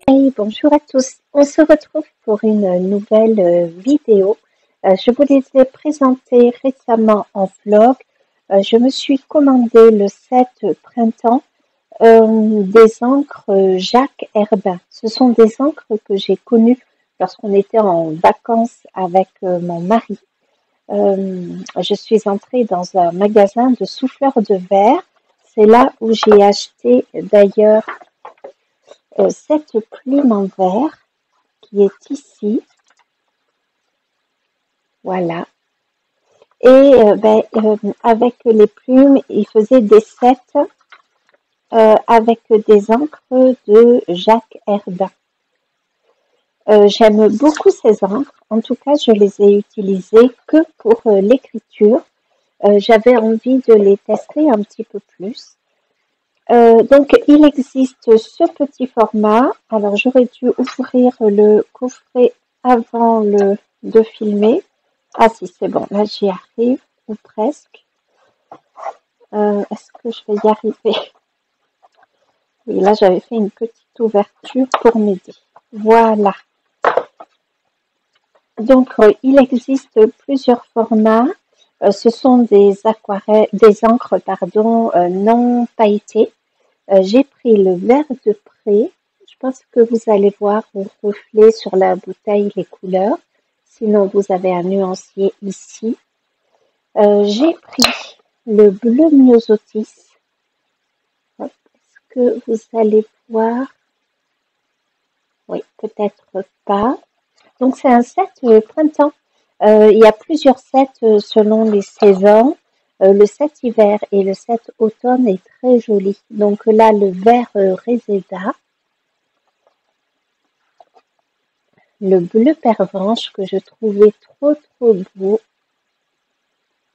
Hey, bonjour à tous. On se retrouve pour une nouvelle vidéo. Je vous les ai présentées récemment en vlog. Je me suis commandé le set printemps des encres Jacques Herbin. Ce sont des encres que j'ai connues lorsqu'on était en vacances avec mon mari. Je suis entrée dans un magasin de souffleurs de verre. C'est là où j'ai acheté d'ailleurs cette plume en verre qui est ici. Voilà. Et avec les plumes, il faisait des sets avec des encres de Jacques Herbin. J'aime beaucoup ces encres. En tout cas, je les ai utilisées que pour l'écriture. J'avais envie de les tester un petit peu plus. Donc, il existe ce petit format. Alors, j'aurais dû ouvrir le coffret avant de filmer. Ah si, c'est bon, là j'y arrive, ou presque. Est-ce que je vais y arriver? Oui, là j'avais fait une petite ouverture pour m'aider. Voilà. Donc, il existe plusieurs formats. Ce sont des aquarelles, des encres, pardon, non pailletées. J'ai pris le vert de près. Je pense que vous allez voir au reflet sur la bouteille les couleurs. Sinon, vous avez un nuancier ici. J'ai pris le bleu myosotis. Est-ce que vous allez voir? Oui, peut-être pas. Donc, c'est un set printemps. Il y a plusieurs sets selon les saisons. Le set hiver et le set automne est très joli. Donc là, le vert Reseda, le bleu pervenche que je trouvais trop beau.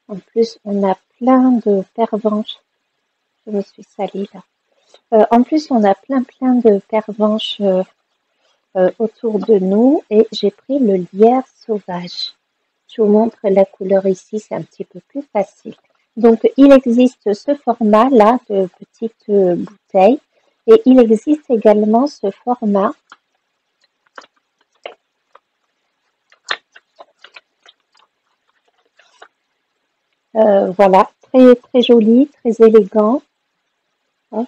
En plus, on a plein de pervenches. Je me suis salie là. En plus, on a plein de pervenches autour de nous et j'ai pris le lierre sauvage. Je vous montre la couleur ici, c'est un petit peu plus facile. Donc, il existe ce format-là de petite bouteille et il existe également ce format voilà, très joli, très élégant, hein,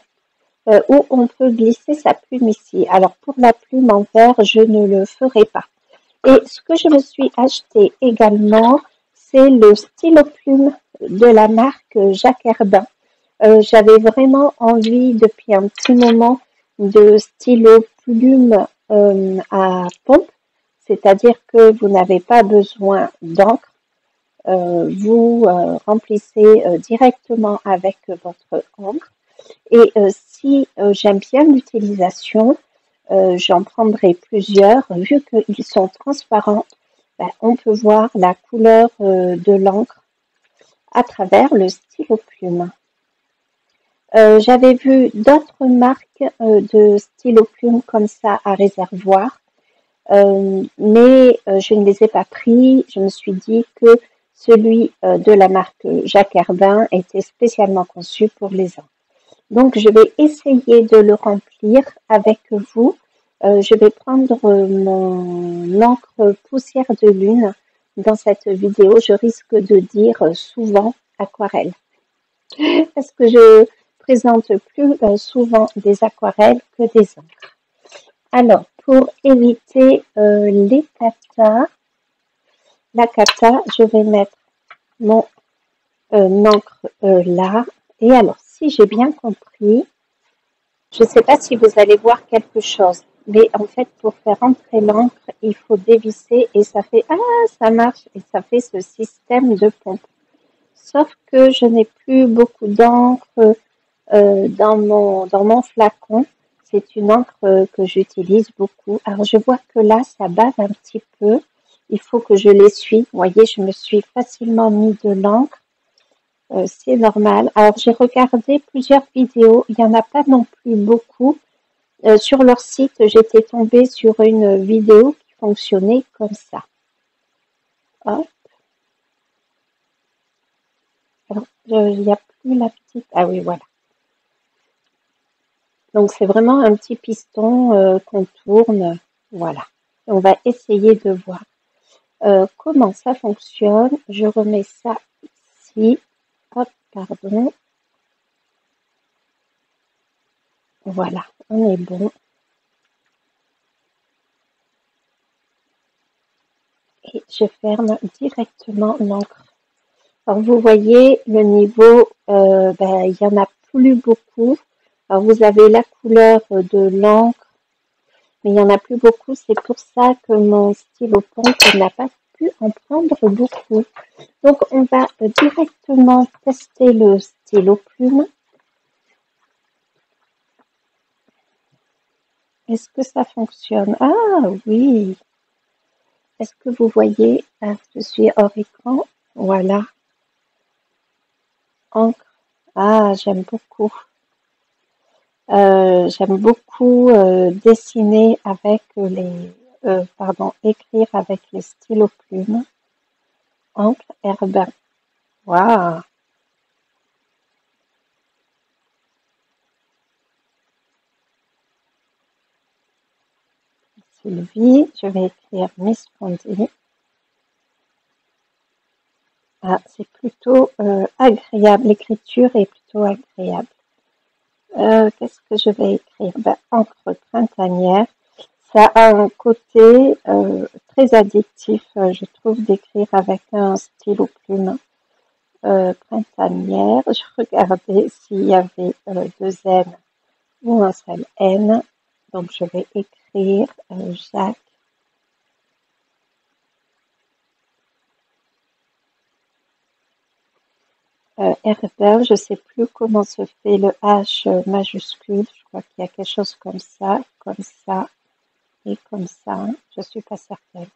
où on peut glisser sa plume ici. Alors, pour la plume en verre, je ne le ferai pas. Et ce que je me suis acheté également, c'est le stylo plume de la marque Jacques Herbin. J'avais vraiment envie depuis un petit moment de stylo plume à pompe, c'est-à-dire que vous n'avez pas besoin d'encre, vous remplissez directement avec votre encre. Et si j'aime bien l'utilisation, j'en prendrai plusieurs. Vu qu'ils sont transparents, ben, on peut voir la couleur de l'encre à travers le stylo plume. J'avais vu d'autres marques de stylo plume comme ça à réservoir, mais je ne les ai pas pris. Je me suis dit que celui de la marque Jacques Herbin était spécialement conçu pour les encres. Donc, je vais essayer de le remplir avec vous. Je vais prendre mon encre poussière de lune. Dans cette vidéo, je risque de dire souvent aquarelle. Parce que je présente plus souvent des aquarelles que des encres. Alors, pour éviter les katas, la kata, je vais mettre mon encre là. Et alors, si j'ai bien compris, je ne sais pas si vous allez voir quelque chose, mais en fait, pour faire entrer l'encre, il faut dévisser et ça fait ça marche et ça fait ce système de pompe. Sauf que je n'ai plus beaucoup d'encre dans mon flacon. C'est une encre que j'utilise beaucoup. Alors, je vois que là, ça bave un petit peu. Il faut que je l'essuie. Vous voyez, je me suis facilement mis de l'encre. C'est normal. Alors, j'ai regardé plusieurs vidéos. Il n'y en a pas non plus beaucoup. Sur leur site, j'étais tombée sur une vidéo qui fonctionnait comme ça. Hop. Alors, il n'y a plus la petite. Ah oui, voilà. Donc c'est vraiment un petit piston qu'on tourne. Voilà. On va essayer de voir comment ça fonctionne. Je remets ça ici. Hop, pardon. Voilà, on est bon. Et je ferme directement l'encre. Alors vous voyez le niveau, il y en a plus beaucoup. Alors vous avez la couleur de l'encre, mais il y en a plus beaucoup. C'est pour ça que mon stylo pompe n'a pas pu en prendre beaucoup. Donc on va directement tester le stylo plume. Est-ce que ça fonctionne? Ah oui. Est-ce que vous voyez? Ah, je suis hors écran. Voilà. Encre. Ah, j'aime beaucoup dessiner avec écrire avec les stylos plumes. Encre Herbin. Waouh! Sylvie, je vais écrire Miss Pondy. Ah, c'est plutôt agréable. L'écriture est plutôt agréable. Qu'est-ce que je vais écrire? Encre printanière. Ça a un côté très addictif, je trouve, d'écrire avec un stylo plume printanière. Je regardais s'il y avait deux N ou un seul N. Donc, je vais écrire Jacques. Herbert, je ne sais plus comment se fait le H majuscule. Je crois qu'il y a quelque chose comme ça et comme ça. Je ne suis pas certaine.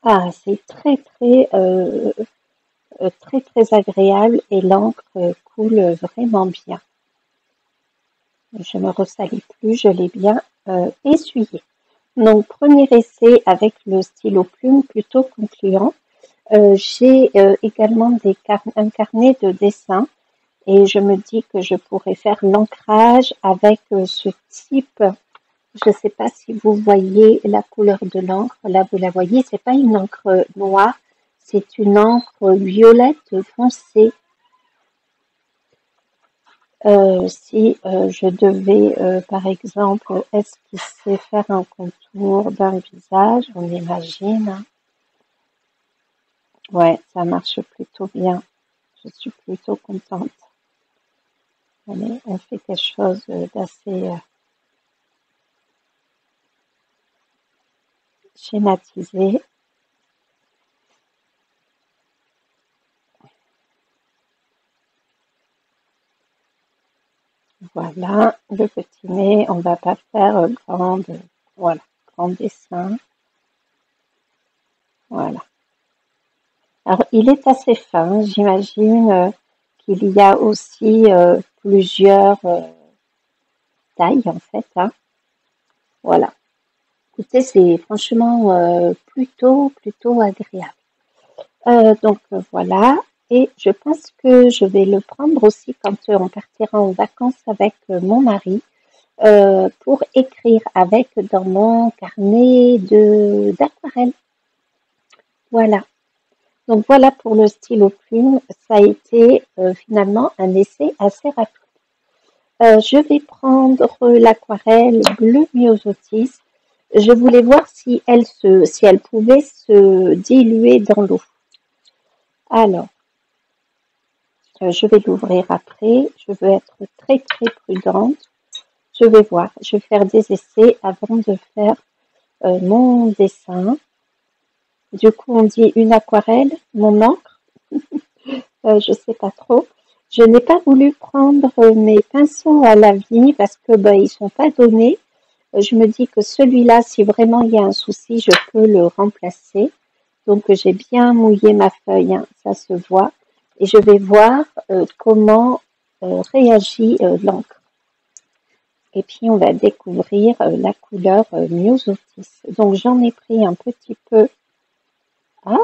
Ah, c'est très agréable et l'encre coule vraiment bien. Je ne me ressalis plus, je l'ai bien essuyé. Donc, premier essai avec le stylo plume plutôt concluant. J'ai également un carnet de dessin et je me dis que je pourrais faire l'ancrage avec ce type. Je ne sais pas si vous voyez la couleur de l'encre. Là, vous la voyez, c'est pas une encre noire, c'est une encre violette foncée. Si je devais, par exemple, esquisser, faire un contour d'un visage, on imagine. Ouais, ça marche plutôt bien. Je suis plutôt contente. Allez, on fait quelque chose d'assez schématisé. Voilà, le petit nez, on va pas faire grand dessin. Voilà. Alors, il est assez fin, j'imagine qu'il y a aussi plusieurs tailles en fait, hein. Voilà. Écoutez, c'est franchement plutôt agréable. Donc voilà. Et je pense que je vais le prendre aussi quand on partira en vacances avec mon mari pour écrire avec dans mon carnet d'aquarelle. Voilà. Donc voilà pour le stylo plume. Ça a été finalement un essai assez rapide. Je vais prendre l'aquarelle bleu myosotis. Je voulais voir si elle pouvait se diluer dans l'eau. Alors, je vais l'ouvrir après. Je veux être très prudente. Je vais voir. Je vais faire des essais avant de faire mon dessin. Du coup, on dit une aquarelle, mon encre. Je sais pas trop. Je n'ai pas voulu prendre mes pinceaux à la vie parce que ils sont pas donnés. Je me dis que celui-là, si vraiment il y a un souci, je peux le remplacer. Donc j'ai bien mouillé ma feuille, hein, ça se voit. Et je vais voir comment réagit l'encre. Et puis on va découvrir la couleur myosotis. Donc j'en ai pris un petit peu. Ah,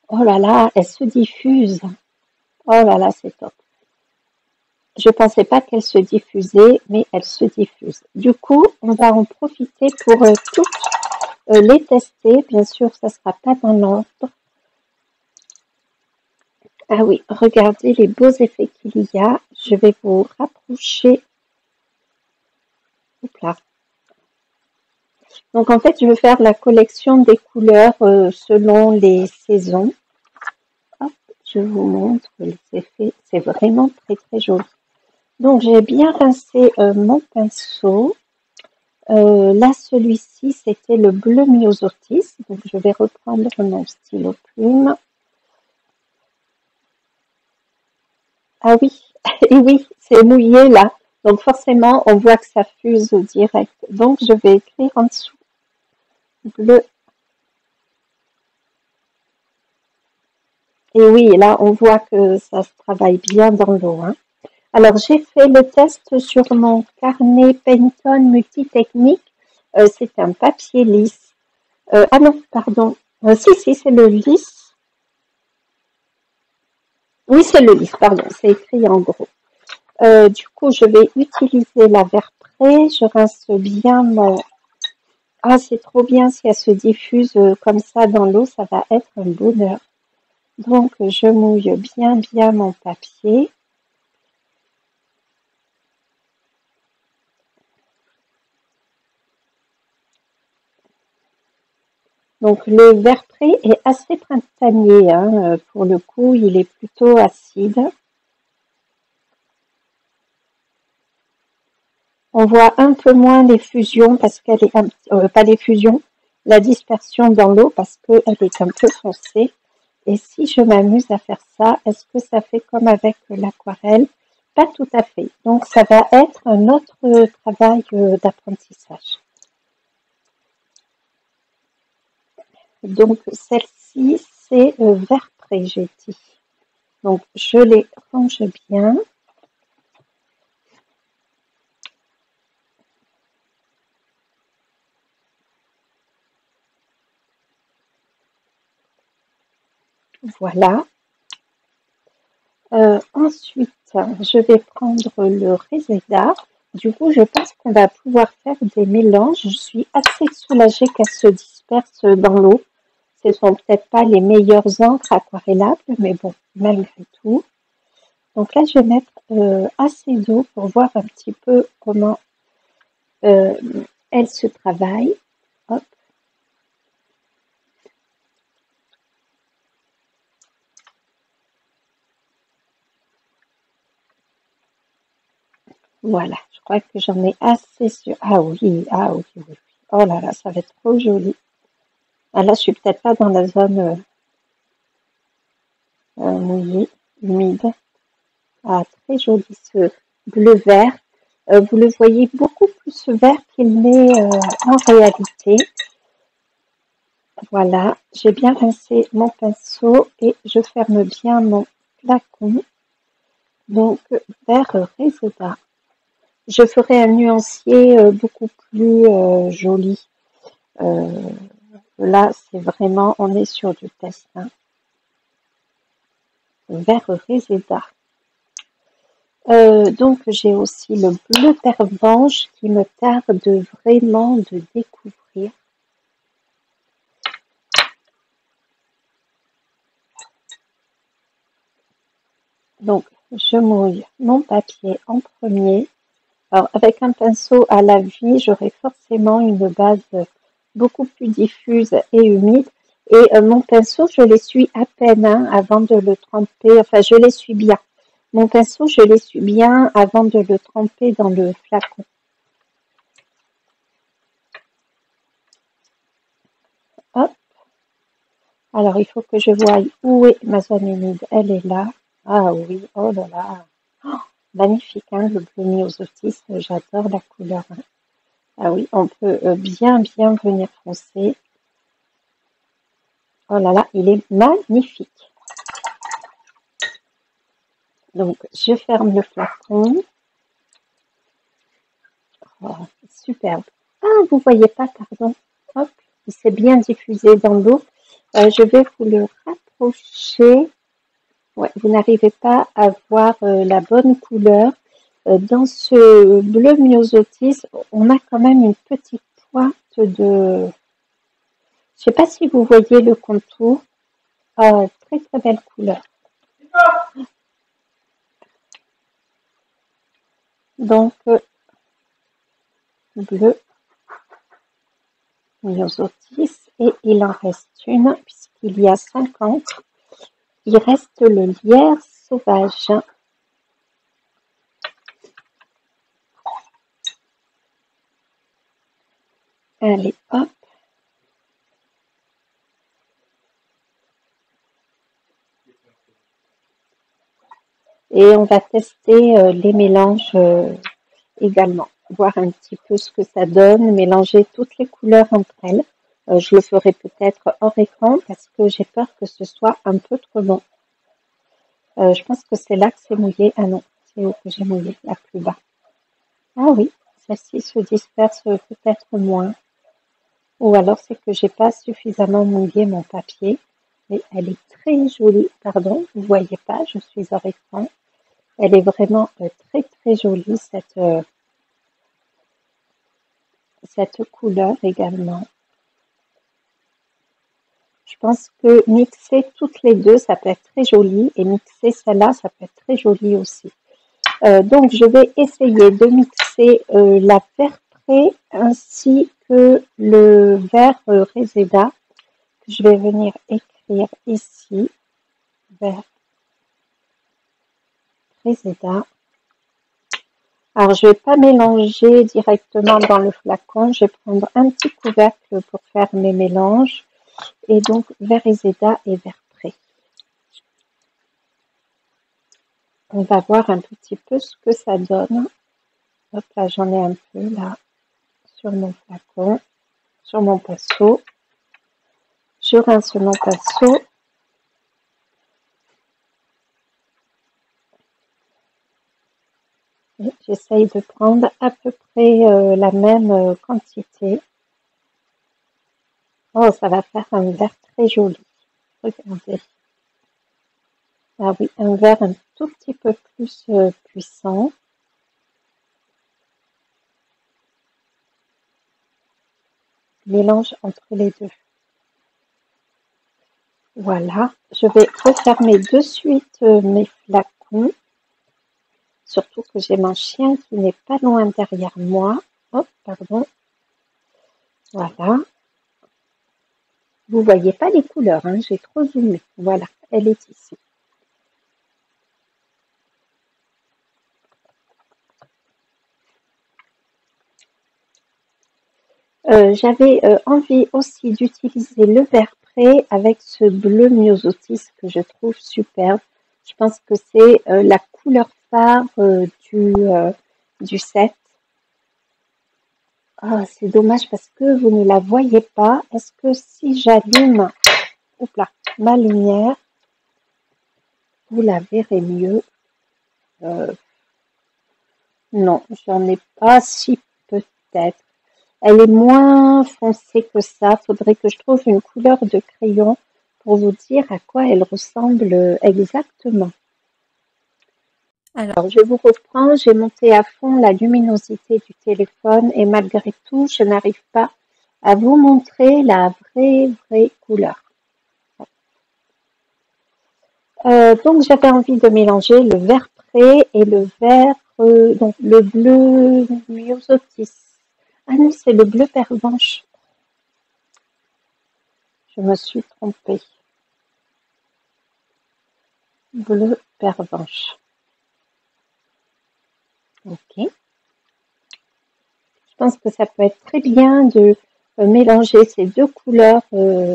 oh là là, elle se diffuse. Oh là là, c'est top. Je ne pensais pas qu'elle se diffusait, mais elle se diffuse. Du coup, on va en profiter pour toutes les tester. Bien sûr, ça ne sera pas dans l'ordre. Ah oui, regardez les beaux effets qu'il y a. Je vais vous rapprocher. Hop là. Donc en fait, je veux faire la collection des couleurs selon les saisons. Hop, je vous montre les effets. C'est vraiment très très joli. Donc j'ai bien rincé mon pinceau. Là, celui-ci, c'était le bleu myosotis. Donc je vais reprendre mon stylo plume. Ah oui, et oui, c'est mouillé là. Donc forcément, on voit que ça fuse direct. Donc je vais écrire en dessous bleu. Et oui, là, on voit que ça se travaille bien dans l'eau. Hein. Alors, j'ai fait le test sur mon carnet Pantone multitechnique. C'est un papier lisse. Ah non, pardon. Si, c'est le lisse. Oui, c'est le lisse, pardon. C'est écrit en gros. Du coup, je vais utiliser la Verpré. Je rince bien mon... Ah, c'est trop bien si elle se diffuse comme ça dans l'eau. Ça va être un bonheur. Donc, je mouille bien mon papier. Donc, le Verpré est assez printanier. Hein. Pour le coup, il est plutôt acide. On voit un peu moins les fusions parce qu'elle est pas les fusions, la dispersion dans l'eau parce qu'elle est un peu foncée. Et si je m'amuse à faire ça, est-ce que ça fait comme avec l'aquarelle? Pas tout à fait. Donc ça va être un autre travail d'apprentissage. Donc celle-ci, c'est Verpré, j'ai dit. Donc je les range bien. Voilà. Ensuite, je vais prendre le Reseda. Du coup, je pense qu'on va pouvoir faire des mélanges. Je suis assez soulagée qu'elles se dispersent dans l'eau. Ce ne sont peut-être pas les meilleures encres aquarellables, mais bon, malgré tout. Donc là, je vais mettre assez d'eau pour voir un petit peu comment elle se travaille. Hop. Voilà, je crois que j'en ai assez sur... Ah oui. Oh là là, ça va être trop joli. Ah là, je suis peut-être pas dans la zone mouillée, humide. Ah, très joli ce bleu-vert. Vous le voyez beaucoup plus vert qu'il n'est en réalité. Voilà, j'ai bien rincé mon pinceau et je ferme bien mon flacon. Donc, vert Reseda. Je ferai un nuancier beaucoup plus joli. Là, c'est vraiment, on est sur du test. Hein. Vert Reseda. Donc, j'ai aussi le bleu pervenche qui me tarde vraiment de découvrir. Donc, je mouille mon papier en premier. Alors, avec un pinceau à la vie, j'aurai forcément une base beaucoup plus diffuse et humide. Et mon pinceau, je l'essuie à peine hein, avant de le tremper. Enfin, je l'essuie bien. Mon pinceau, je l'essuie bien avant de le tremper dans le flacon. Hop. Alors, il faut que je voie où est ma zone humide. Elle est là. Ah oui, oh là là. Oh, magnifique, hein, le bleu myosotis. J'adore la couleur. Hein. Ah oui, on peut bien venir foncer. Oh là là, il est magnifique. Donc, je ferme le flacon. Oh, superbe. Ah, vous voyez pas, pardon. Hop, il s'est bien diffusé dans l'eau. Je vais vous le rapprocher. Ouais, vous n'arrivez pas à voir la bonne couleur. Dans ce bleu myosotis, on a quand même une petite pointe de... Je ne sais pas si vous voyez le contour. Très très belle couleur. Donc, bleu myosotis, et il en reste une, puisqu'il y a 50. Il reste le lierre sauvage. Allez, hop. Et on va tester les mélanges également, voir un petit peu ce que ça donne, mélanger toutes les couleurs entre elles. Je le ferai peut-être hors écran parce que j'ai peur que ce soit un peu trop long. Je pense que c'est là que c'est mouillé. Ah non, c'est où que j'ai mouillé, là plus bas. Ah oui, celle-ci se disperse peut-être moins. Ou alors c'est que j'ai pas suffisamment mouillé mon papier. Mais elle est très jolie. Pardon, vous voyez pas, je suis hors écran. Elle est vraiment très très jolie, cette couleur également. Je pense que mixer toutes les deux, ça peut être très joli. Et mixer celle-là, ça peut être très joli aussi. Donc, je vais essayer de mixer la vert pré ainsi que le vert Reseda. Je vais venir écrire ici, vert Reseda. Alors, je ne vais pas mélanger directement dans le flacon. Je vais prendre un petit couvercle pour faire mes mélanges. Et donc, vert Reseda et vert pré. On va voir un tout petit peu ce que ça donne. Hop, là, j'en ai un peu, là, sur mon flacon, sur mon pinceau. Je rince mon pinceau. J'essaye de prendre à peu près la même quantité. Oh, ça va faire un vert très joli. Regardez. Ah oui, un vert un tout petit peu plus puissant. Mélange entre les deux. Voilà. Je vais refermer de suite mes flacons. Surtout que j'ai mon chien qui n'est pas loin derrière moi. Oh, pardon. Voilà. Vous ne voyez pas les couleurs, hein, j'ai trop zoomé. Voilà, elle est ici. J'avais envie aussi d'utiliser le vert pré avec ce bleu myosotis que je trouve superbe. Je pense que c'est la couleur phare du set. Ah, c'est dommage parce que vous ne la voyez pas. Est-ce que si j'allume ma lumière, vous la verrez mieux? Non, j'en ai pas, si peut-être. Elle est moins foncée que ça. Faudrait que je trouve une couleur de crayon pour vous dire à quoi elle ressemble exactement. Alors, je vous reprends. J'ai monté à fond la luminosité du téléphone et malgré tout, je n'arrive pas à vous montrer la vraie couleur. Donc, j'avais envie de mélanger le vert pré et le vert, donc le bleu myosotis. Ah non, c'est le bleu pervenche. Je me suis trompée. Bleu pervenche. Ok. Je pense que ça peut être très bien de mélanger ces deux couleurs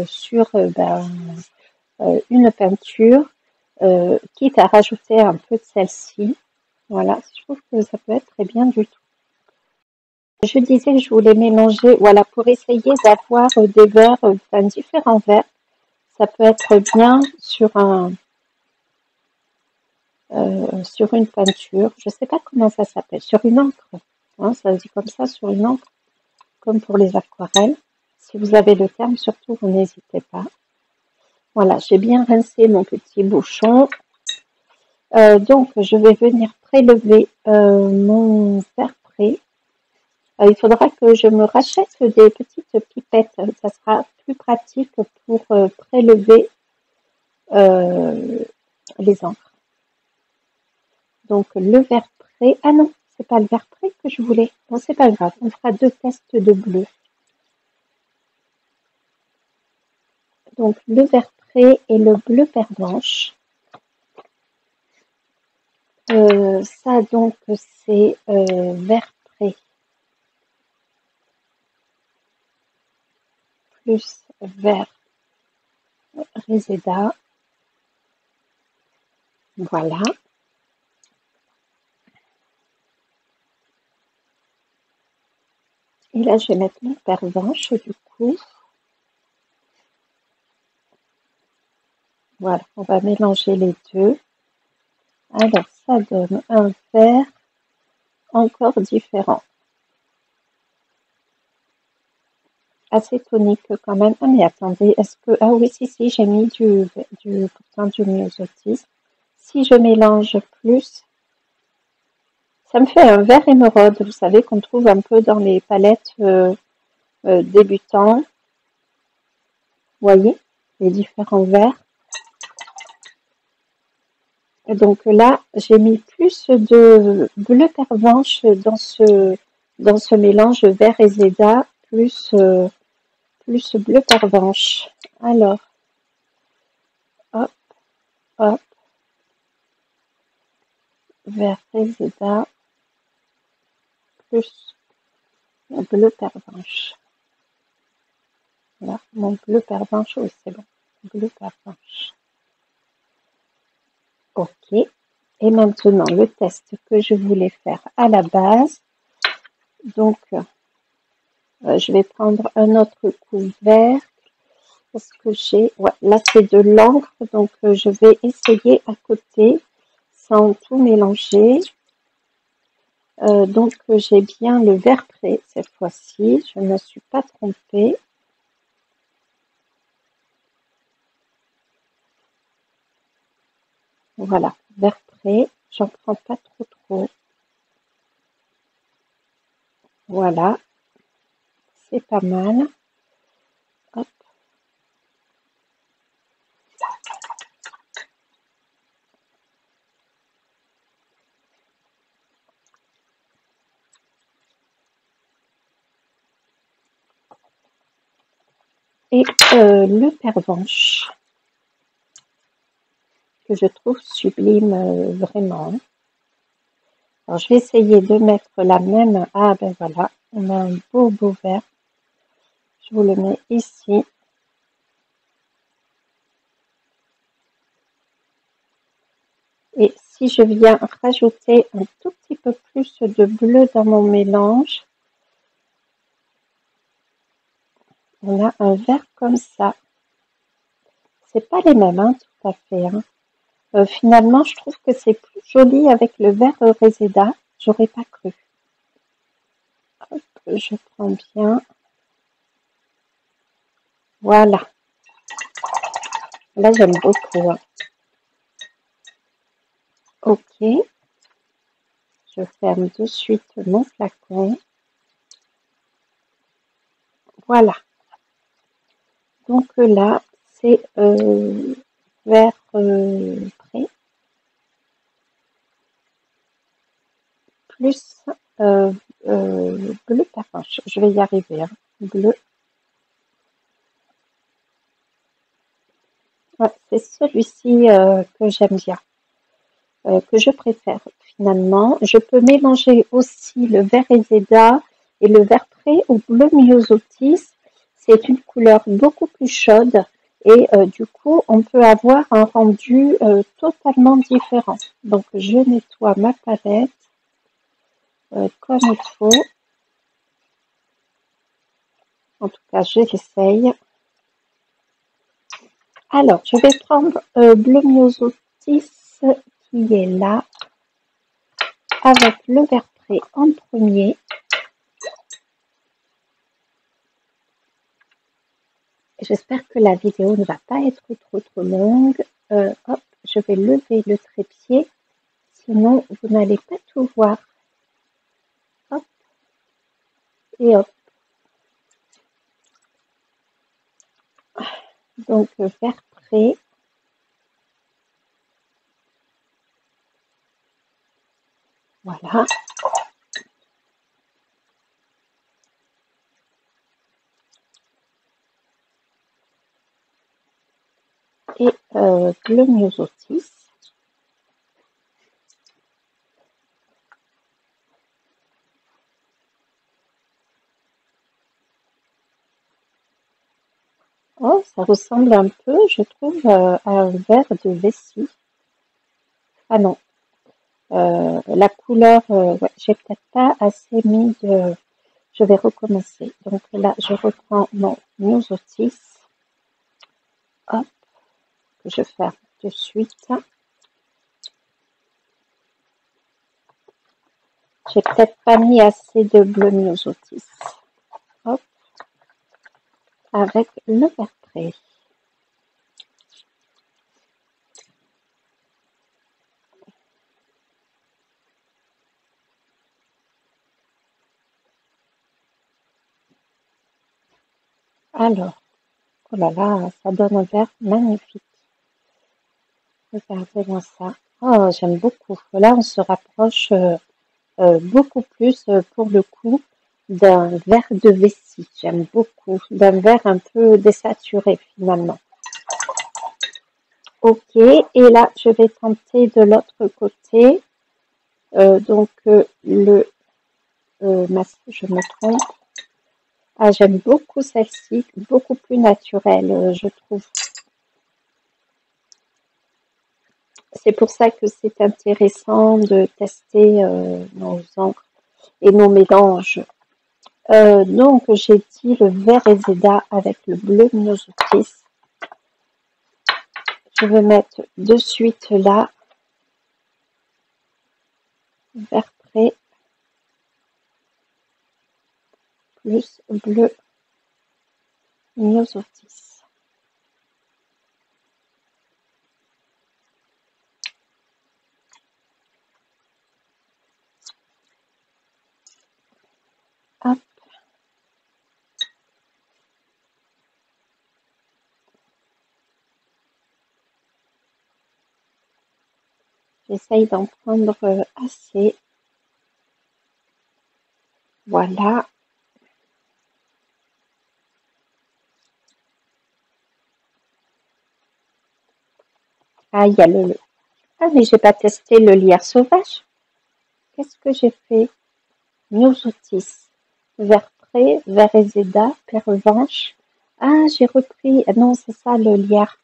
sur une peinture, quitte à rajouter un peu de celle-ci. Voilà, je trouve que ça peut être très bien du tout. Je disais que je voulais mélanger, voilà, pour essayer d'avoir des verres, différents verres. Ça peut être bien sur une peinture. Je ne sais pas comment ça s'appelle. Sur une encre. Hein, ça se dit comme ça, sur une encre. Comme pour les aquarelles. Si vous avez le terme, surtout, vous n'hésitez pas. Voilà, j'ai bien rincé mon petit bouchon. Donc, je vais venir prélever mon vert prêt, il faudra que je me rachète des petites pipettes. Ça sera plus pratique pour prélever les encres. Donc le vert prêt. Ah non, c'est pas le vert prêt que je voulais. Bon, c'est pas grave. On fera 2 tests de bleu. Donc le vert prêt et le bleu pervenche. Ça donc c'est vert prêt plus vert réséda. Voilà. Et là, je vais mettre mon pervenche du coup. Voilà, on va mélanger les deux. Alors, ça donne un vert encore différent. Assez tonique quand même. Ah, mais attendez, est-ce que... Ah oui, si, j'ai mis pourtant du myosotis. Si je mélange plus, ça me fait un vert émeraude, vous savez, qu'on trouve un peu dans les palettes débutants. Vous voyez, les différents verts. Et donc là, j'ai mis plus de bleu pervenche dans ce mélange vert réséda, plus bleu pervenche. Alors, hop, hop, vert réséda, plus bleu pervenche. Là, mon bleu pervenche, oui, c'est bon. Bleu pervenche. Ok. Et maintenant, le test que je voulais faire à la base. Donc, je vais prendre un autre couvercle. Parce que j'ai... Ouais, là, c'est de l'encre. Donc, je vais essayer à côté, sans tout mélanger. Donc, j'ai bien le vert prêt cette fois-ci. Je ne me suis pas trompée. Voilà, vert prêt. J'en prends pas trop. Voilà, c'est pas mal. Hop. Et le pervenche, que je trouve sublime vraiment. Alors, je vais essayer de mettre la même. Ah ben voilà, on a un beau vert. Je vous le mets ici. Et si je viens rajouter un tout petit peu plus de bleu dans mon mélange, on a un vert comme ça. C'est pas les mêmes, hein, tout à fait. Hein. Finalement, je trouve que c'est plus joli avec le vert réséda. J'aurais pas cru. Hop, je prends bien. Voilà. Là, j'aime beaucoup. Hein. Ok. Je ferme de suite mon flacon. Voilà. Donc là, c'est vert prêt. Plus bleu pervenche. Je vais y arriver. Hein. Bleu. Ouais, c'est celui-ci que j'aime bien, que je préfère finalement. Je peux mélanger aussi le vert réséda et le vert prêt au bleu myosotis. C'est une couleur beaucoup plus chaude et du coup, on peut avoir un rendu totalement différent. Donc, je nettoie ma palette comme il faut. En tout cas, je l'essaye. Alors, je vais prendre bleu myosotis qui est là, avec le vert prêt en premier. J'espère que la vidéo ne va pas être trop longue. Hop, je vais lever le trépied. sinon vous n'allez pas tout voir. Hop et hop. Donc vert prêt. Voilà. Et bleu myosotis. Oh, ça ressemble un peu, je trouve, à un verre de vessie. Ah non, la couleur, ouais, j'ai peut-être pas assez mis de... Je vais recommencer. Donc là, je reprends mon myosotis. Hop, que je ferme de suite. J'ai peut-être pas mis assez de bleu myosotis. Hop, avec le vert prêt. Alors, oh là là, ça donne un verre magnifique. Regardez-moi ça. Oh, j'aime beaucoup. Là, on se rapproche beaucoup plus, pour le coup, d'un verre de vessie. J'aime beaucoup. D'un verre un peu désaturé, finalement. Ok, et là, je vais tenter de l'autre côté. Donc, je me trompe. Ah, j'aime beaucoup celle-ci, beaucoup plus naturelle, je trouve. C'est pour ça que c'est intéressant de tester nos encres et nos mélanges. Donc, j'ai dit le vert Reseda avec le bleu myosotis. Je vais mettre de suite là, vert prêt, plus bleu myosotis. Hop. J'essaye d'en prendre assez. Voilà. Ah, il y a le... Ah, mais j'ai pas testé le lierre sauvage. Qu'est-ce que j'ai fait? Myosotis, vert prêt, vert Reseda, pervenche. Ah, j'ai repris. Ah non, c'est ça le lierre.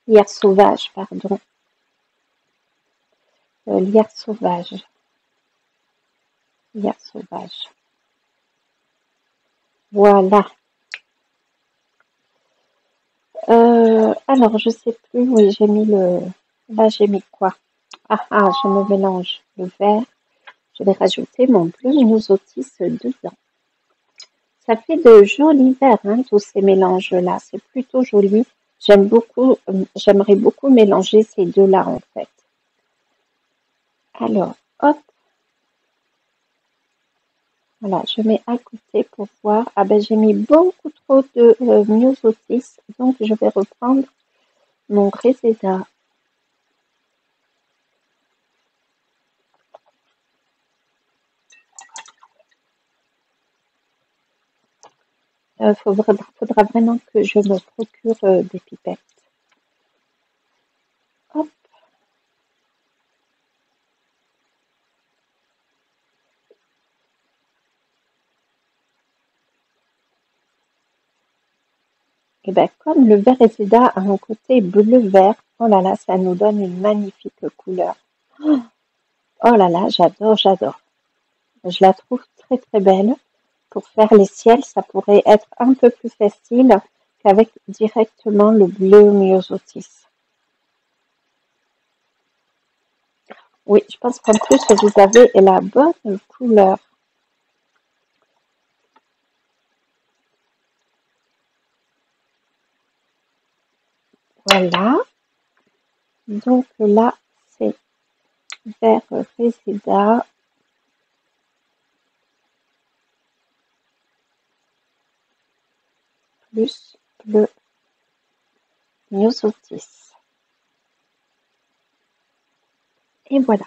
Lierre sauvage, pardon. Lierre sauvage. Lierre sauvage. Voilà. Alors, je sais plus. Oui, j'ai mis le. Là, j'ai mis quoi? Ah, ah, je me mélange le vert. Je vais rajouter mon bleu myosotis dedans. Ça fait de jolis verres, hein, tous ces mélanges-là. C'est plutôt joli. J'aime beaucoup. J'aimerais beaucoup mélanger ces deux-là, en fait. Alors, hop. Voilà, je mets à côté pour voir. Ah ben, j'ai mis beaucoup trop de myosotis, donc je vais reprendre mon Reseda. Faudra vraiment que je me procure des pipettes. Hop. Et ben, comme le vert Reseda a un côté bleu-vert, oh là là, ça nous donne une magnifique couleur. Oh là là, j'adore, j'adore. Je la trouve très très belle. Pour faire les ciels, ça pourrait être un peu plus facile qu'avec directement le bleu myosotis. Oui, je pense qu'en plus, vous avez la bonne couleur. Voilà. Donc là, c'est vert Reseda, plus bleu Myosotis. Et voilà.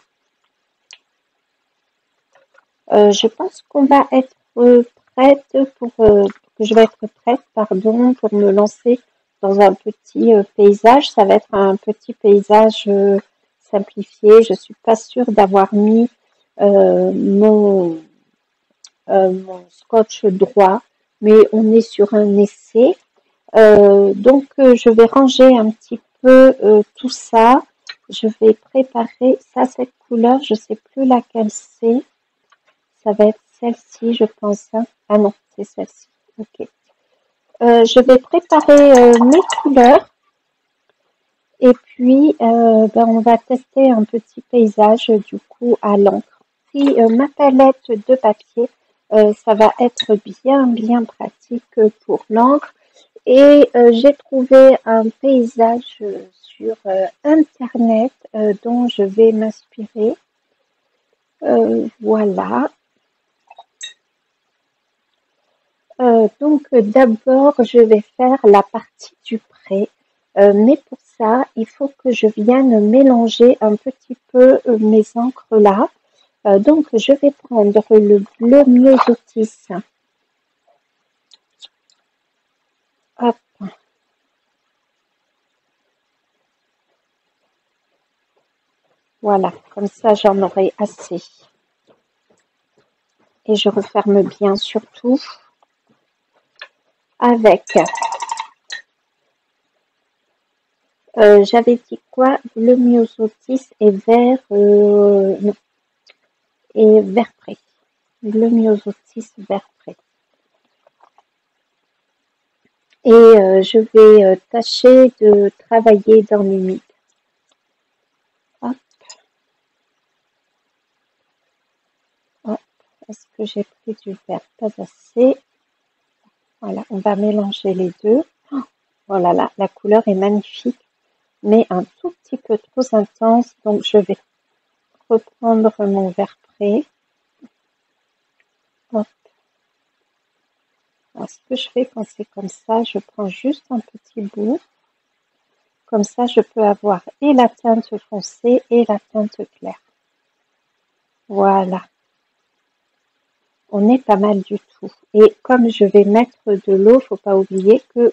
Je pense qu'on va être prête que je vais être prête, pardon, pour me lancer dans un petit paysage. Ça va être un petit paysage simplifié. Je suis pas sûre d'avoir mis mon scotch droit, mais on est sur un essai. Donc, je vais ranger un petit peu tout ça. Je vais préparer ça, cette couleur. Je sais plus laquelle c'est. Ça va être celle-ci, je pense. Hein. Ah non, c'est celle-ci. Ok. Je vais préparer mes couleurs. Et puis, on va tester un petit paysage du coup à l'encre. Puis, ma palette de papier, ça va être bien pratique pour l'encre. Et j'ai trouvé un paysage sur Internet dont je vais m'inspirer. Voilà. Donc d'abord, je vais faire la partie du pré. Mais pour ça, il faut que je vienne mélanger un petit peu mes encres là. Donc je vais prendre le bleu Myosotis. Hop. Voilà, comme ça j'en aurai assez. Et je referme bien surtout avec, j'avais dit quoi? Bleu Myosotis et vert, non, et vert pré. Bleu Myosotis vert pré. Et je vais tâcher de travailler dans l'humide. Hop, hop. Est-ce que j'ai pris du vert? Pas assez. Voilà, on va mélanger les deux. Oh là là, la couleur est magnifique, mais un tout petit peu trop intense. Donc, je vais reprendre mon vert pré. Hop. Alors, ce que je fais quand c'est comme ça, je prends juste un petit bout. Comme ça, je peux avoir et la teinte foncée et la teinte claire. Voilà. On est pas mal du tout. Et comme je vais mettre de l'eau, faut pas oublier que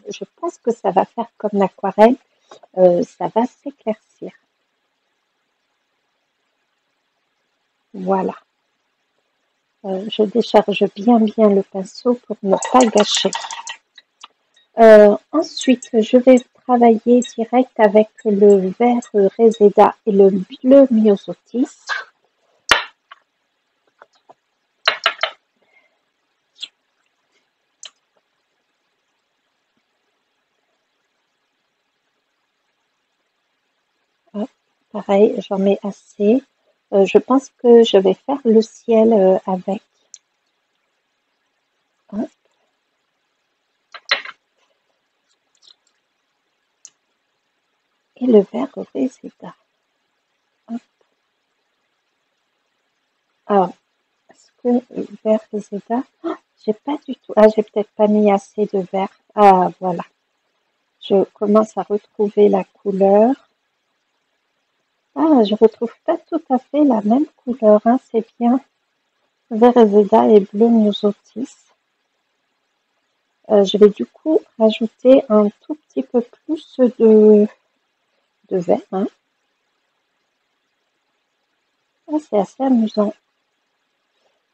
je pense que ça va faire comme l'aquarelle, ça va s'éclaircir. Voilà. Je décharge bien le pinceau pour ne pas gâcher. Ensuite, je vais travailler direct avec le vert Reseda et le bleu Myosotis. Hop, pareil, j'en mets assez. Je pense que je vais faire le ciel avec. Hop. Et le vert Reseda. Hop. Alors, est-ce que le vert Reseda... Oh, j'ai pas du tout... Ah, j'ai peut-être pas mis assez de vert. Ah, voilà. Je commence à retrouver la couleur. Ah, je retrouve pas tout à fait la même couleur, hein, c'est bien. Vert Reseda et bleu Myosotis. Je vais du coup rajouter un tout petit peu plus de vert. Hein. Ah, c'est assez amusant.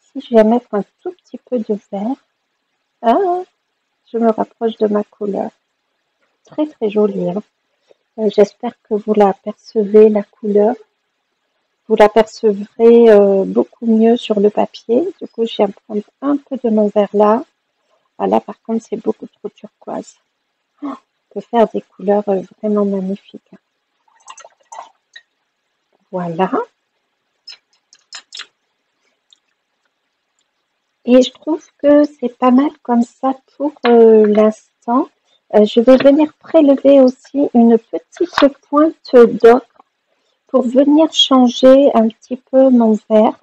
Si je vais mettre un tout petit peu de vert, ah, je me rapproche de ma couleur. Très très jolie. Hein. J'espère que vous la percevez, la couleur. Vous l'apercevrez beaucoup mieux sur le papier. Du coup, je viens prendre un peu de mon vert là. Ah, là, par contre, c'est beaucoup trop turquoise. Oh, on peut faire des couleurs vraiment magnifiques. Voilà. Et je trouve que c'est pas mal comme ça pour l'instant. Je vais venir prélever aussi une petite pointe d'ocre pour venir changer un petit peu mon verre.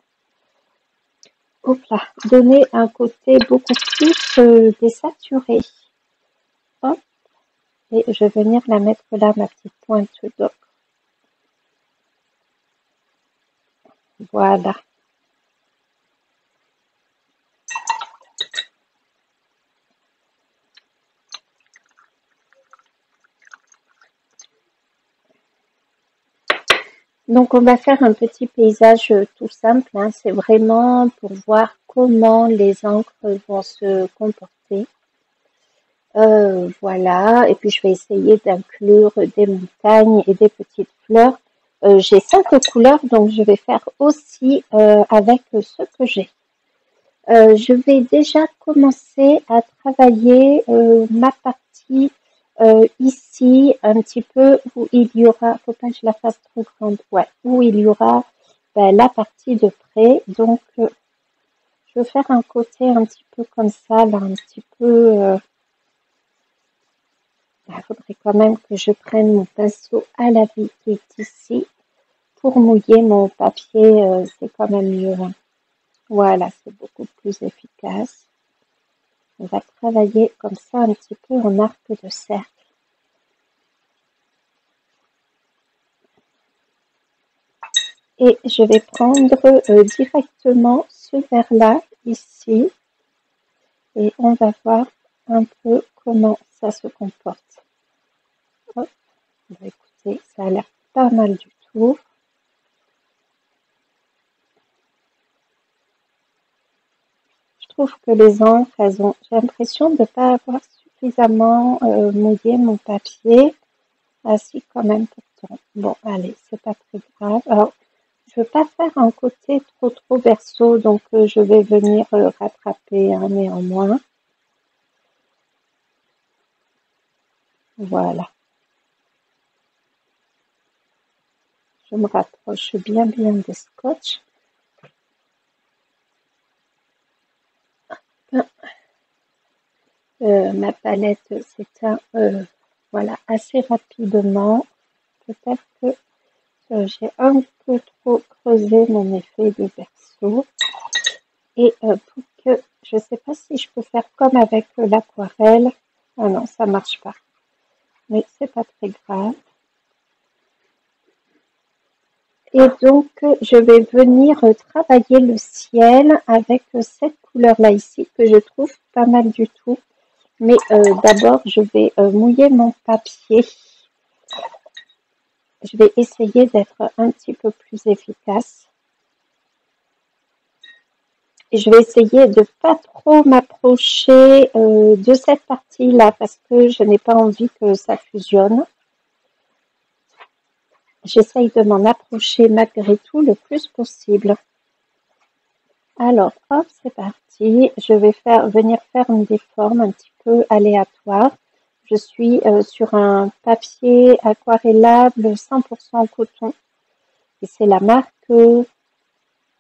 Hop là, donner un côté beaucoup plus désaturé. Hop, et je vais venir la mettre là, ma petite pointe d'ocre. Voilà. Donc, on va faire un petit paysage tout simple, hein. C'est vraiment pour voir comment les encres vont se comporter. Voilà, et puis je vais essayer d'inclure des montagnes et des petites fleurs. J'ai 5 couleurs, donc je vais faire aussi avec ce que j'ai. Je vais déjà commencer à travailler ma partie ici, un petit peu où il y aura, faut pas que je la fasse trop grande, ouais, où il y aura la partie de près. Donc, je vais faire un côté un petit peu comme ça, là, un petit peu. Il faudrait quand même que je prenne mon pinceau à la vie qui est ici pour mouiller mon papier, c'est quand même mieux, hein. Voilà, c'est beaucoup plus efficace. On va travailler comme ça un petit peu en arc de cercle. Et je vais prendre directement ce verre-là, ici, et on va voir un peu comment ça se comporte. Hop. Bah, écoutez, ça a l'air pas mal du tout. Je trouve que les encres, j'ai l'impression de ne pas avoir suffisamment mouillé mon papier. Ah si, quand même pourtant. Bon, allez, c'est pas très grave. Alors, je veux pas faire un côté trop verso, donc je vais venir rattraper, hein, néanmoins. Voilà. Je me rapproche bien des scotch. Ma palette s'éteint voilà, assez rapidement. Peut-être que j'ai un peu trop creusé mon effet de verso. Et pour que, je ne sais pas si je peux faire comme avec l'aquarelle. Ah non, ça marche pas. Mais c'est pas très grave. Et donc, je vais venir travailler le ciel avec cette couleur-là ici, que je trouve pas mal du tout. Mais d'abord, je vais mouiller mon papier. Je vais essayer d'être un petit peu plus efficace. Et je vais essayer de pas trop m'approcher de cette partie-là parce que je n'ai pas envie que ça fusionne. J'essaye de m'en approcher malgré tout le plus possible. Alors, hop, c'est parti. Je vais venir faire des formes un petit peu aléatoires. Je suis sur un papier aquarellable 100% coton. Et c'est la marque, je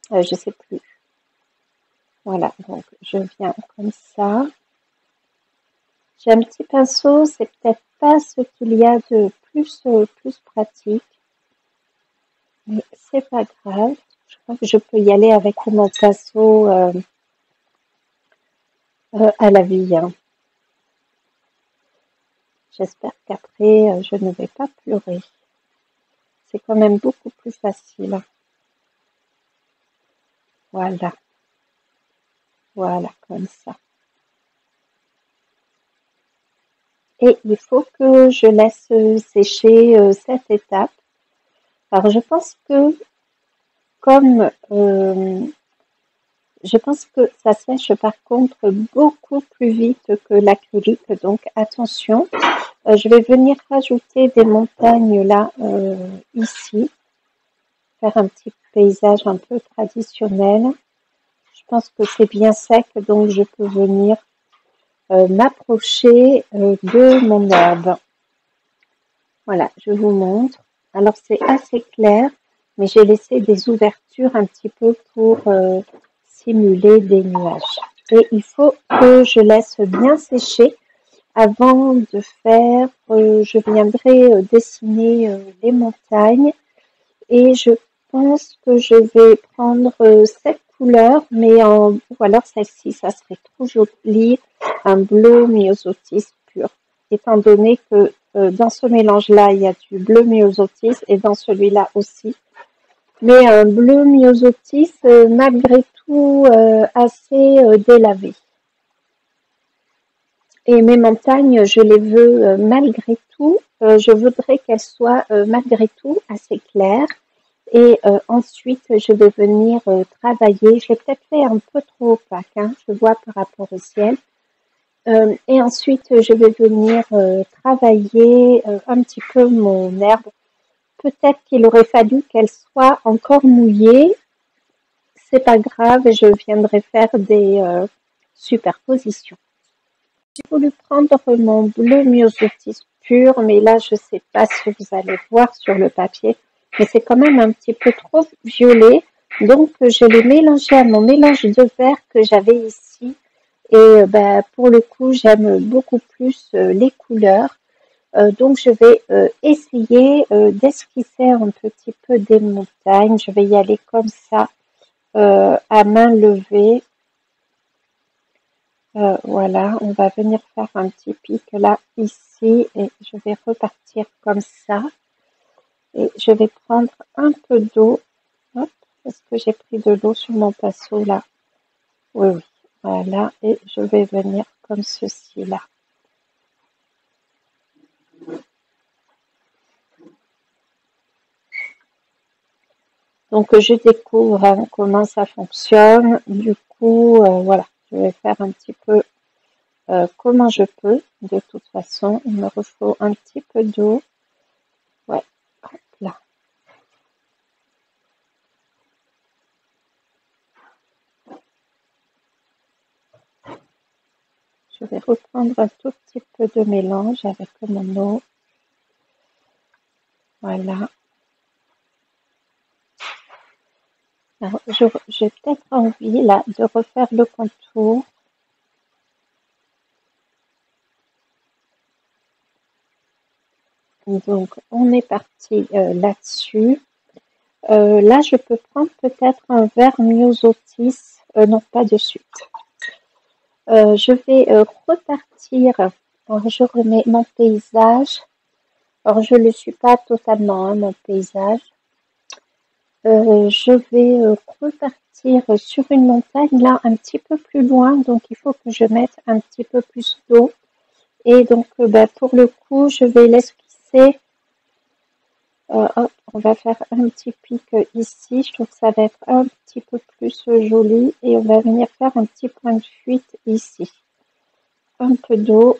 ne sais plus. Voilà, donc je viens comme ça. J'ai un petit pinceau, c'est peut-être pas ce qu'il y a de plus pratique. Mais c'est pas grave. Je crois que je peux y aller avec mon pinceau à la vie, hein. J'espère qu'après, je ne vais pas pleurer. C'est quand même beaucoup plus facile. Voilà. Voilà, comme ça. Et il faut que je laisse sécher cette étape. Alors, je pense que comme je pense que ça sèche par contre beaucoup plus vite que l'acrylique, donc attention. Je vais venir rajouter des montagnes là, ici, faire un petit paysage un peu traditionnel. Je pense que c'est bien sec, donc je peux venir m'approcher de mon herbe. Voilà, je vous montre. Alors c'est assez clair, mais j'ai laissé des ouvertures un petit peu pour simuler des nuages. Et il faut que je laisse bien sécher avant de faire, je viendrai dessiner les montagnes Et je pense que je vais prendre cette couleur, mais ou alors celle-ci, ça serait trop joli, un bleu myosotis pur. Étant donné que dans ce mélange-là, il y a du bleu myosotis et dans celui-là aussi. Mais un bleu myosotis, malgré tout, assez délavé. Et mes montagnes, je les veux malgré tout, je voudrais qu'elles soient malgré tout assez claires. Et ensuite, je vais venir travailler. Je l'ai peut-être fait un peu trop opaque, hein, je vois par rapport au ciel. Et ensuite, je vais venir travailler un petit peu mon herbe. Peut-être qu'il aurait fallu qu'elle soit encore mouillée. C'est pas grave, je viendrai faire des superpositions. J'ai voulu prendre mon bleu myosotis pur, mais là, je sais pas si vous allez voir sur le papier, mais c'est quand même un petit peu trop violet. Donc, je l'ai mélangé à mon mélange de vert que j'avais ici. Et pour le coup, j'aime beaucoup plus les couleurs. Donc, je vais essayer d'esquisser un petit peu des montagnes. Je vais y aller comme ça, à main levée. Voilà, on va venir faire un petit pic là, ici, et je vais repartir comme ça. Et je vais prendre un peu d'eau. Hop, est-ce que j'ai pris de l'eau sur mon pinceau là? Oui, oui. Voilà, et je vais venir comme ceci là. Donc, je découvre hein, comment ça fonctionne. Du coup, voilà, je vais faire un petit peu comment je peux. De toute façon, il me faut un petit peu d'eau. Ouais, hop là. Je vais reprendre un tout petit peu de mélange avec mon eau. Voilà. Alors, j'ai peut-être envie là de refaire le contour. Donc, on est parti là-dessus. Là, je peux prendre peut-être un vert myosotis. Non, pas de suite. Je vais repartir. Alors, je remets mon paysage. Alors, je ne le suis pas totalement, hein, mon paysage. Je vais repartir sur une montagne, là, un petit peu plus loin. Donc, il faut que je mette un petit peu plus d'eau. Et donc, pour le coup, je vais l'esquisser. Hop, on va faire un petit pic ici. Je trouve que ça va être un petit peu plus joli. Et on va venir faire un petit point de fuite ici. Un peu d'eau.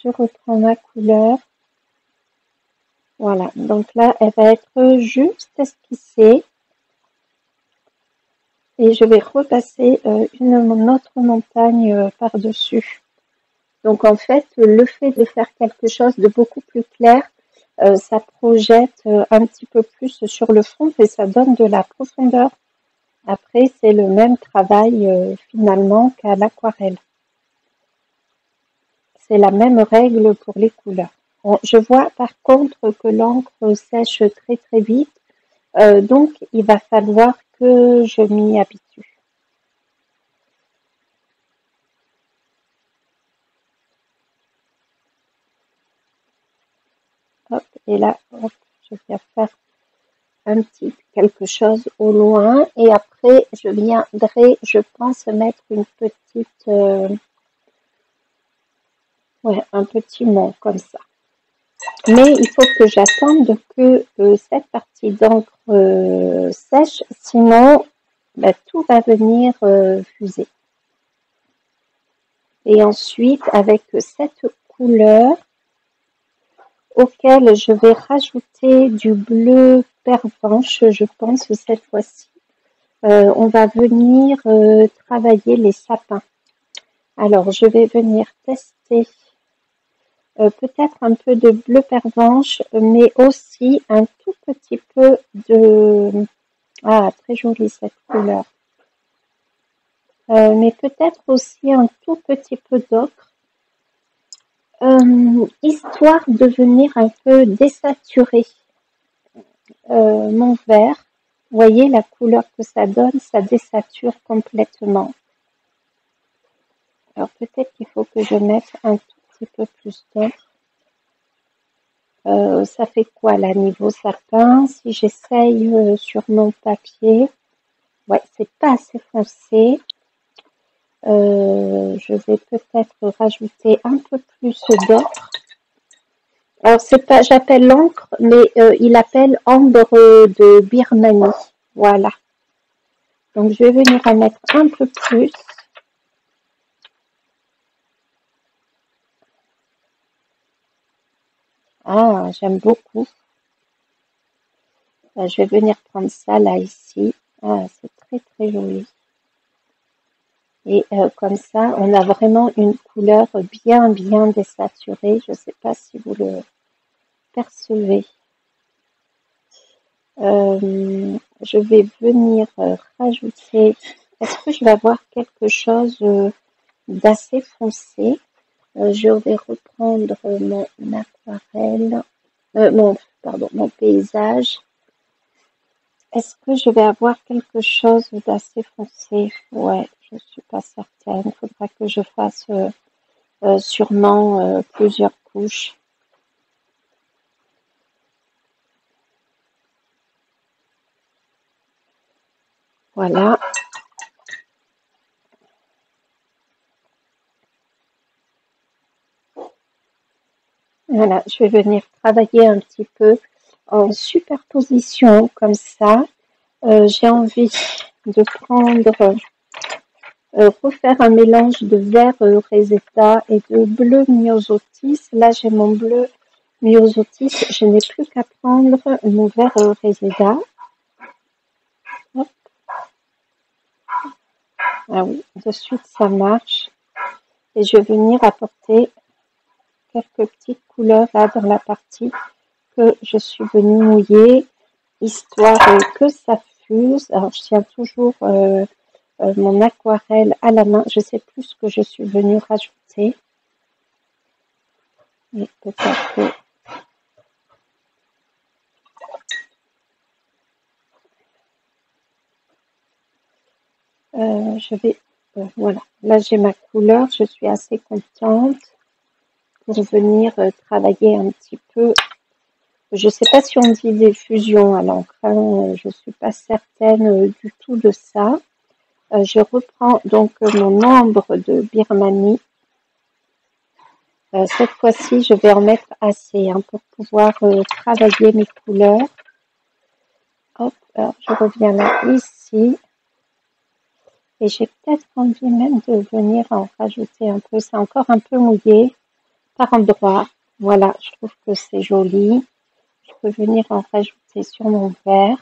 Je reprends ma couleur. Voilà. Donc là, elle va être juste esquissée. Et je vais repasser une autre montagne par-dessus. Donc en fait, le fait de faire quelque chose de beaucoup plus clair, ça projette un petit peu plus sur le fond et ça donne de la profondeur. Après, c'est le même travail finalement qu'à l'aquarelle. C'est la même règle pour les couleurs. Bon, je vois par contre que l'encre sèche très très vite, donc il va falloir que je m'y habitue. Hop, et là, hop, je viens faire un petit quelque chose au loin et après je viendrai, je pense, mettre une petite, ouais, un petit mont comme ça. Mais il faut que j'attende que cette partie d'encre sèche, sinon tout va venir fuser. Et ensuite, avec cette couleur, auquel je vais rajouter du bleu pervenche, je pense, cette fois-ci. On va venir travailler les sapins. Alors, je vais venir tester peut-être un peu de bleu pervenche, mais aussi un tout petit peu de... Ah, très jolie cette couleur. Mais peut-être aussi un tout petit peu d'ocre, histoire de venir un peu désaturer mon verre. Vous voyez la couleur que ça donne, ça désature complètement. Alors peut-être qu'il faut que je mette un tout petit peu plus d'eau. Ça fait quoi là, niveau sapin? Si j'essaye sur mon papier, ouais, c'est pas assez foncé. Je vais peut-être rajouter un peu plus d'encre. Alors c'est pas, j'appelle l'encre, mais il appelle ambre de Birmanie. Voilà. Donc je vais venir en mettre un peu plus. Ah, j'aime beaucoup. Je vais venir prendre ça là ici. Ah, c'est très très joli. Et comme ça, on a vraiment une couleur bien bien désaturée. Je ne sais pas si vous le percevez. Je vais venir rajouter. Est-ce que je vais avoir quelque chose d'assez foncé? Je vais reprendre mon aquarelle, mon paysage. Est-ce que je vais avoir quelque chose d'assez foncé? Ouais, je suis pas certaine. Il faudra que je fasse sûrement plusieurs couches. Voilà. Voilà, je vais venir travailler un petit peu en superposition comme ça. J'ai envie de prendre, refaire un mélange de vert Rosetta et de bleu myosotis. Là, j'ai mon bleu myosotis. Je n'ai plus qu'à prendre mon vert Rosetta. Hop. Ah oui, de suite, ça marche. Et je vais venir apporter quelques petites couleurs là dans la partie que je suis venue mouiller, histoire que ça fuse. Alors, je tiens toujours mon aquarelle à la main. Je sais plus ce que je suis venue rajouter. Et peut-être que... je vais... voilà. Là, j'ai ma couleur. Je suis assez contente pour venir travailler un petit peu. Je ne sais pas si on dit des fusions à l'encre. Hein. Je ne suis pas certaine du tout de ça. Je reprends donc mon ambre de Birmanie. Cette fois-ci, je vais en mettre assez hein, pour pouvoir travailler mes couleurs. Hop, alors je reviens là, ici. Et j'ai peut-être envie même de venir en rajouter un peu. C'est encore un peu mouillé par endroits. Voilà, je trouve que c'est joli. Je peux venir en rajouter sur mon verre.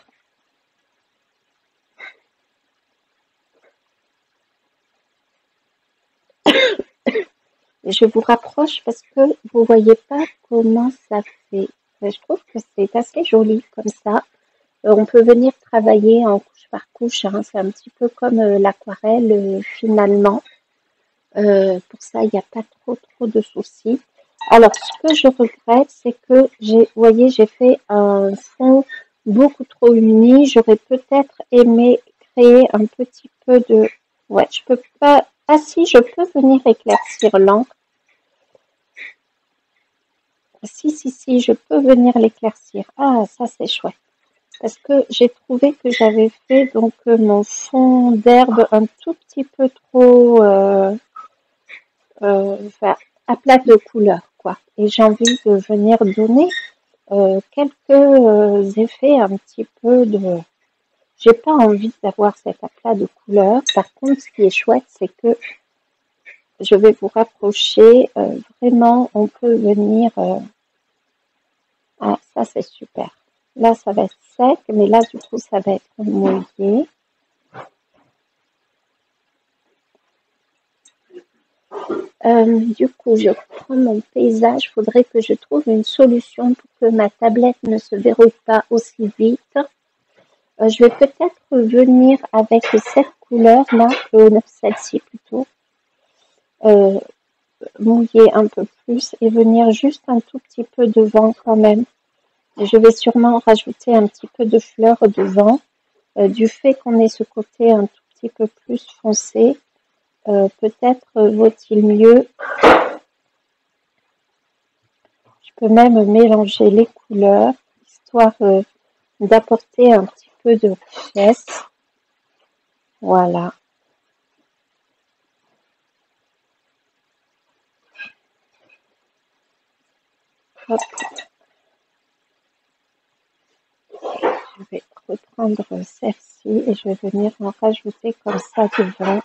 Je vous rapproche parce que vous voyez pas comment ça fait. Je trouve que c'est assez joli comme ça. On peut venir travailler en couche par couche. Hein. C'est un petit peu comme l'aquarelle finalement. Pour ça, il n'y a pas trop de soucis. Alors, ce que je regrette, c'est que vous voyez, j'ai fait un fond beaucoup trop uni. J'aurais peut-être aimé créer un petit peu de... Ouais, je peux pas... Ah si, je peux venir éclaircir l'encre. Si, je peux venir l'éclaircir. Ah, ça c'est chouette. Parce que j'ai trouvé que j'avais fait donc mon fond d'herbe un tout petit peu trop enfin, à plat de couleur, quoi. Et j'ai envie de venir donner quelques effets un petit peu de... J'ai pas envie d'avoir cet aplat de couleur. Par contre, ce qui est chouette, c'est que je vais vous rapprocher. Vraiment, on peut venir... Ah, ça c'est super. Là, ça va être sec, mais là, du coup, ça va être mouillé. Du coup, je prends mon paysage. Il faudrait que je trouve une solution pour que ma tablette ne se verrouille pas aussi vite. Je vais peut-être venir avec cette couleur-là, celle-ci plutôt, mouiller un peu plus et venir juste un tout petit peu devant quand même Je vais sûrement rajouter un petit peu de fleurs devant. Du fait qu'on ait ce côté un tout petit peu plus foncé, peut-être vaut-il mieux. Je peux même mélanger les couleurs, histoire d'apporter un petit peu de richesse. Voilà. Hop. Je vais reprendre celle-ci et je vais venir en rajouter comme ça devant.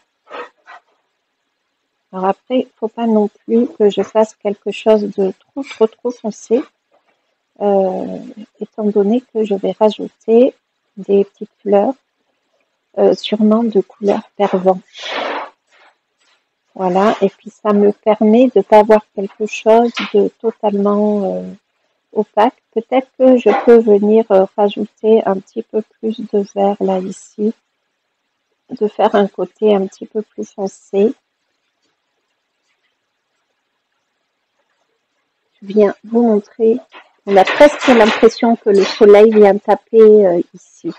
Alors après, il ne faut pas non plus que je fasse quelque chose de trop foncé, étant donné que je vais rajouter des petites fleurs, sûrement de couleur pervenche. Voilà, et puis ça me permet de ne pas avoir quelque chose de totalement opaque. Peut-être que je peux venir rajouter un petit peu plus de vert là ici, de faire un côté un petit peu plus foncé. Je viens vous montrer. On a presque l'impression que le soleil vient taper ici.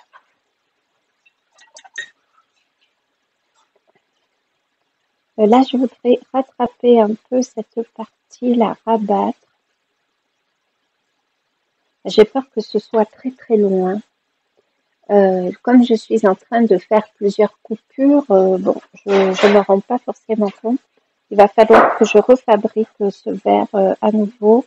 Là, je voudrais rattraper un peu cette partie, la rabattre. J'ai peur que ce soit très loin. Comme je suis en train de faire plusieurs coupures, bon, je ne me rends pas forcément compte. Il va falloir que je refabrique ce verre à nouveau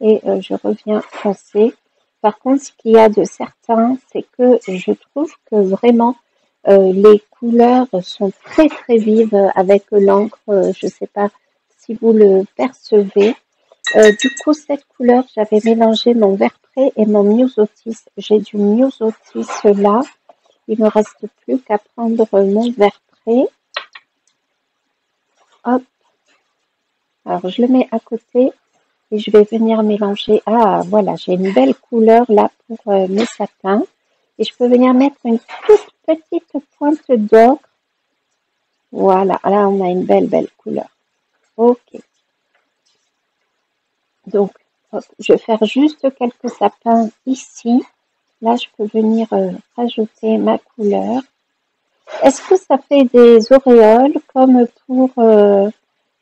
et je reviens foncer. Par contre, ce qu'il y a de certain, c'est que je trouve que vraiment les couleurs sont très vives avec l'encre. Je ne sais pas si vous le percevez. Du coup, cette couleur, j'avais mélangé mon Vert-Pré et mon Myosotis. J'ai du Myosotis là. Il ne me reste plus qu'à prendre mon Vert-Pré. Hop. Alors, je le mets à côté et je vais venir mélanger. Ah, voilà, j'ai une belle couleur là pour mes sapins. Et je peux venir mettre une toute petite pointe d'ocre. Voilà, là, on a une belle couleur. Ok. Donc, hop, je vais faire juste quelques sapins ici. Là, je peux venir rajouter ma couleur. Est-ce que ça fait des auréoles comme pour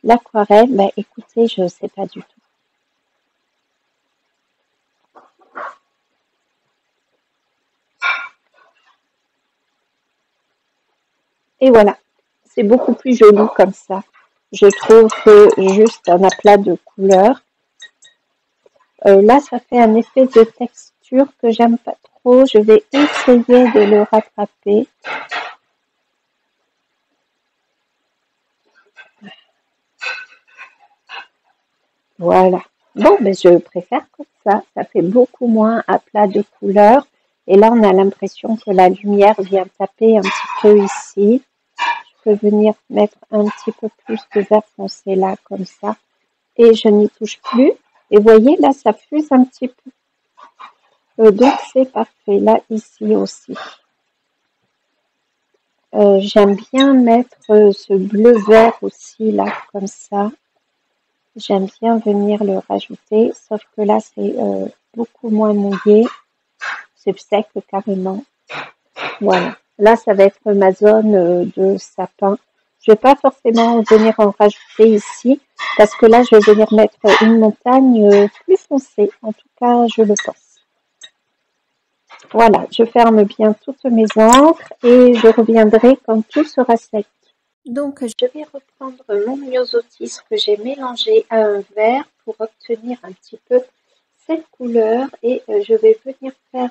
l'aquarelle? Ben, écoutez, je ne sais pas du tout. Et voilà, c'est beaucoup plus joli comme ça. Je trouve que juste un aplat de couleurs. Là, ça fait un effet de texture que j'aime pas trop. Je vais essayer de le rattraper. Voilà. Bon, mais je préfère comme ça. Ça fait beaucoup moins aplat de couleurs. Et là, on a l'impression que la lumière vient taper un petit peu ici. Je peux venir mettre un petit peu plus de vert foncé là, comme ça. Et je n'y touche plus. Et voyez, là, ça fuse un petit peu. Donc, c'est parfait. Là, ici aussi. J'aime bien mettre ce bleu-vert aussi, là, comme ça. J'aime bien venir le rajouter, sauf que là, c'est beaucoup moins mouillé. C'est sec carrément. Voilà. Là, ça va être ma zone de sapin. Je vais pas forcément venir en rajouter ici, parce que là, je vais venir mettre une montagne plus foncée. En tout cas, je le pense. Voilà, je ferme bien toutes mes encres et je reviendrai quand tout sera sec. Donc, je vais reprendre mon myosotis que j'ai mélangé à un vert pour obtenir un petit peu cette couleur et je vais venir faire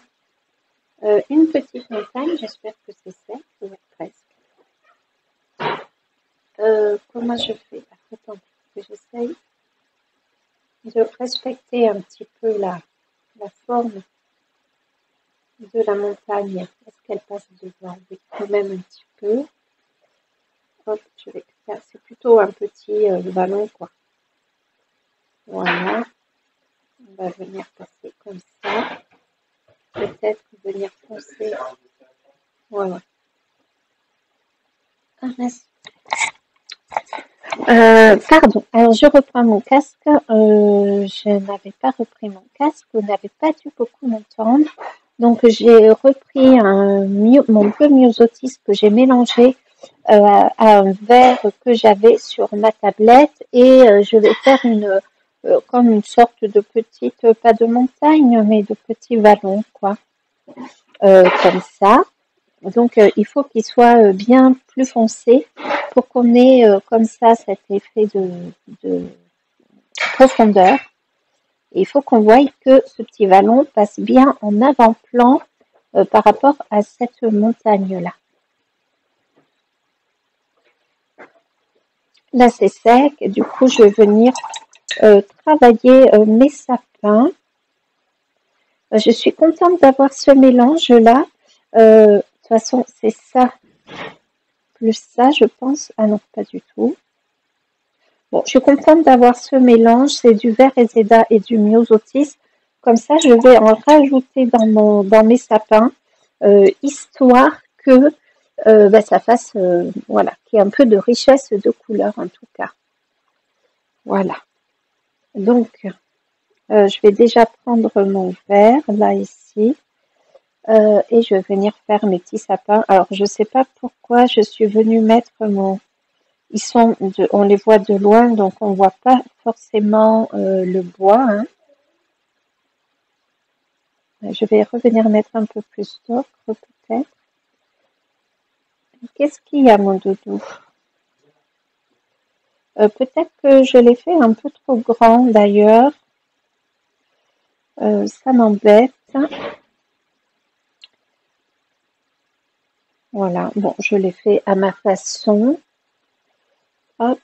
une petite montagne. J'espère que c'est sec, ouais, presque. Comment je fais? Attendez, que j'essaye de respecter un petit peu la forme de la montagne. Est-ce qu'elle passe devant? Oui, quand même un petit peu. Hop, je vais faire, c'est plutôt un petit ballon, quoi. Voilà. On va venir passer comme ça. Peut-être venir foncer. Voilà. Ah, mince. Pardon, alors je reprends mon casque. Je n'avais pas repris mon casque, vous n'avez pas dû beaucoup m'entendre. Donc j'ai repris mon bleu myosotis que j'ai mélangé à un verre que j'avais sur ma tablette et je vais faire comme une sorte de petite, pas de montagne, mais de petit vallon, quoi, comme ça. Donc il faut qu'il soit bien plus foncé pour qu'on ait comme ça cet effet de profondeur. Et il faut qu'on voie que ce petit vallon passe bien en avant-plan par rapport à cette montagne-là. Là, c'est sec. Et du coup, je vais venir travailler mes sapins. Je suis contente d'avoir ce mélange-là. De toute façon, c'est ça plus ça, je pense. Ah non, pas du tout. Bon, je suis contente d'avoir ce mélange. C'est du vert Reseda et du myosotis. Comme ça, je vais en rajouter dans mes sapins, histoire que ça fasse, voilà, qu'il y ait un peu de richesse de couleur en tout cas. Voilà. Donc, je vais déjà prendre mon verre, là, ici, et je vais venir faire mes petits sapins. Alors, je ne sais pas pourquoi je suis venue mettre on les voit de loin, donc on ne voit pas forcément le bois. Hein. Je vais revenir mettre un peu plus d'ocre, peut-être. Qu'est-ce qu'il y a, mon doudou? Peut-être que je l'ai fait un peu trop grand, d'ailleurs. Ça m'embête. Voilà, bon, je l'ai fait à ma façon. Hop.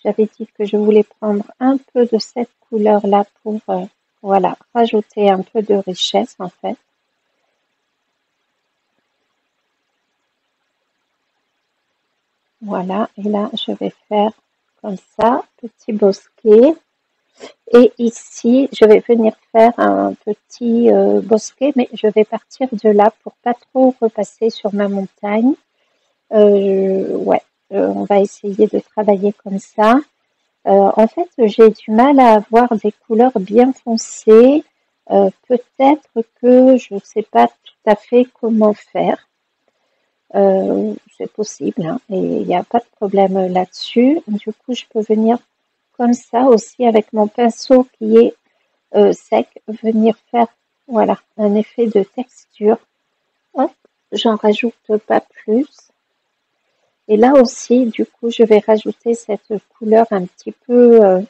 J'avais dit que je voulais prendre un peu de cette couleur-là pour, voilà, rajouter un peu de richesse, en fait. Voilà, et là, je vais faire comme ça, petit bosquet. Et ici, je vais venir faire un petit bosquet, mais je vais partir de là pour pas trop repasser sur ma montagne. Ouais, on va essayer de travailler comme ça. En fait, j'ai du mal à avoir des couleurs bien foncées. Peut-être que je ne sais pas tout à fait comment faire. C'est possible, hein, et il n'y a pas de problème là-dessus. Du coup, je peux venir comme ça aussi avec mon pinceau qui est sec, venir faire, voilà, un effet de texture. Hop, j'en rajoute pas plus. Et là aussi, du coup, je vais rajouter cette couleur un petit peu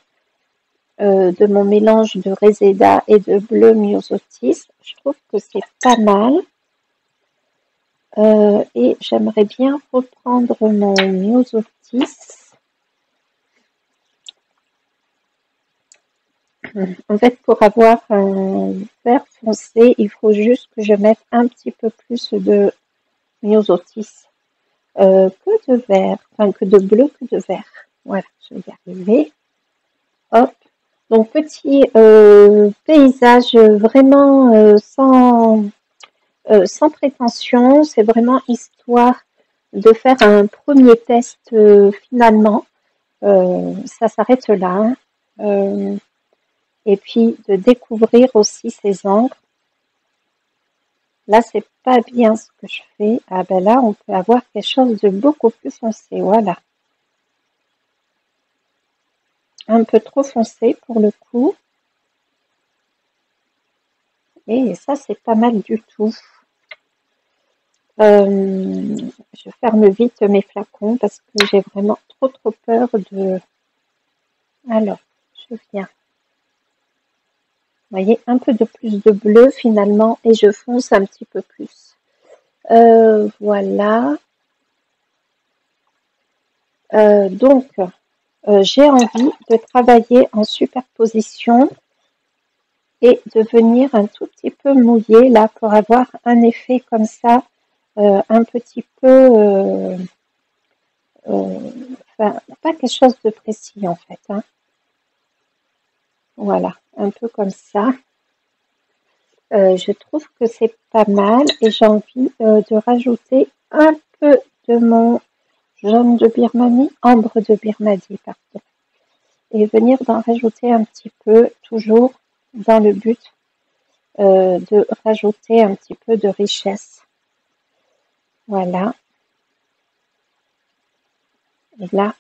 de mon mélange de Reseda et de bleu myosotis. Je trouve que c'est pas mal. Et j'aimerais bien reprendre mon myosotis. En fait, pour avoir un vert foncé, il faut juste que je mette un petit peu plus de myosotis que de vert, enfin que de bleu que de vert. Voilà, je vais y arriver. Hop. Donc, petit paysage vraiment sans prétention. C'est vraiment histoire de faire un premier test finalement. Ça s'arrête là. Hein. Et puis de découvrir aussi ces encres. Là, c'est pas bien ce que je fais. Ah ben là, on peut avoir quelque chose de beaucoup plus foncé. Voilà. Un peu trop foncé pour le coup. Et ça, c'est pas mal du tout. Je ferme vite mes flacons parce que j'ai vraiment trop peur de... Alors, je viens. Vous voyez, un peu de plus de bleu finalement et je fonce un petit peu plus. Voilà. Donc, j'ai envie de travailler en superposition et de venir un tout petit peu mouiller là pour avoir un effet comme ça, un petit peu, enfin, pas quelque chose de précis en fait. Hein. Voilà, un peu comme ça. Je trouve que c'est pas mal et j'ai envie de rajouter un peu de mon jaune de Birmanie, ambre de Birmanie, pardon. Et venir d'en rajouter un petit peu, toujours dans le but de rajouter un petit peu de richesse. Voilà. Et là,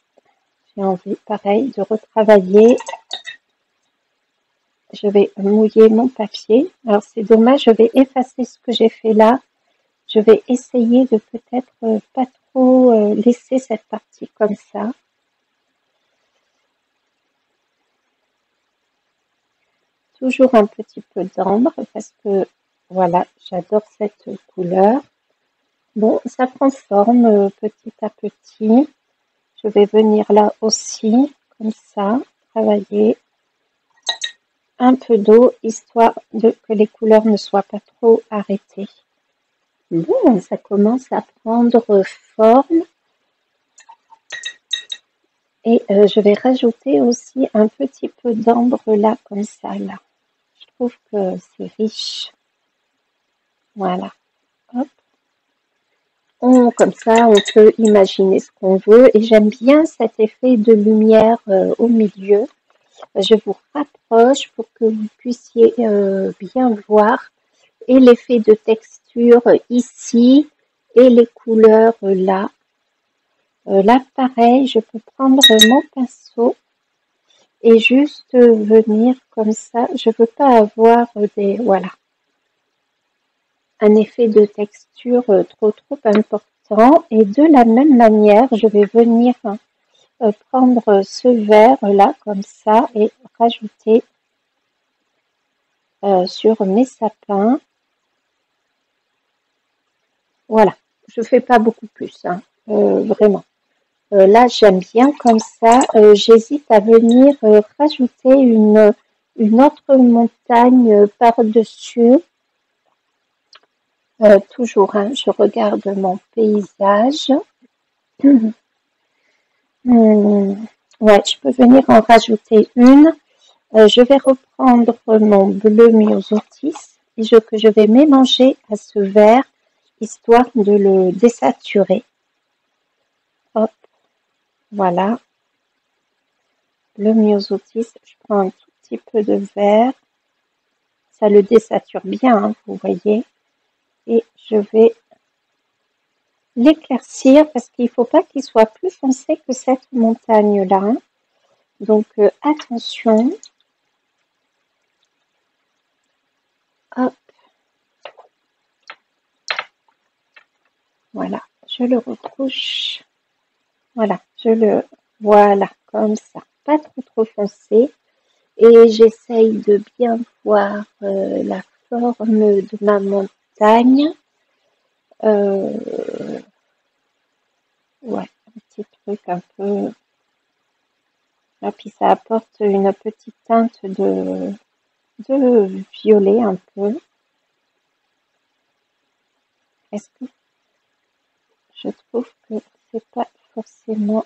j'ai envie, pareil, de retravailler. Je vais mouiller mon papier. Alors, c'est dommage, je vais effacer ce que j'ai fait là. Je vais essayer de peut-être pas trop laisser cette partie comme ça. Toujours un petit peu d'ambre parce que, voilà, j'adore cette couleur. Bon, ça prend forme petit à petit. Je vais venir là aussi, comme ça, travailler un peu d'eau, histoire que les couleurs ne soient pas trop arrêtées. Bon, ça commence à prendre forme. Et je vais rajouter aussi un petit peu d'ambre là, comme ça, là. Je trouve que c'est riche. Voilà. Hop. Comme ça, on peut imaginer ce qu'on veut. Et j'aime bien cet effet de lumière au milieu. Je vous rapproche pour que vous puissiez bien voir et l'effet de texture ici et les couleurs là. Là, pareil, je peux prendre mon pinceau et juste venir comme ça. Je ne veux pas avoir voilà, un effet de texture trop important. Et de la même manière, je vais venir prendre ce vert là comme ça et rajouter sur mes sapins. Voilà, je ne fais pas beaucoup plus, hein, vraiment. Là, j'aime bien comme ça. J'hésite à venir rajouter une autre montagne par-dessus. Toujours, hein, je regarde mon paysage. Ouais, je peux venir en rajouter une. Je vais reprendre mon bleu myosotis et que je vais mélanger à ce vert, histoire de le désaturer. Hop, voilà. Le myosotis, je prends un tout petit peu de vert. Ça le désature bien, hein, vous voyez. Et je vais l'éclaircir parce qu'il ne faut pas qu'il soit plus foncé que cette montagne-là. Donc, attention. Hop. Voilà, je le recouche. Voilà, voilà, comme ça. Pas trop foncé. Et j'essaye de bien voir la forme de ma montagne. Ouais, un petit truc un peu. Et puis ça apporte une petite teinte de violet un peu. Est-ce que je trouve que c'est pas forcément.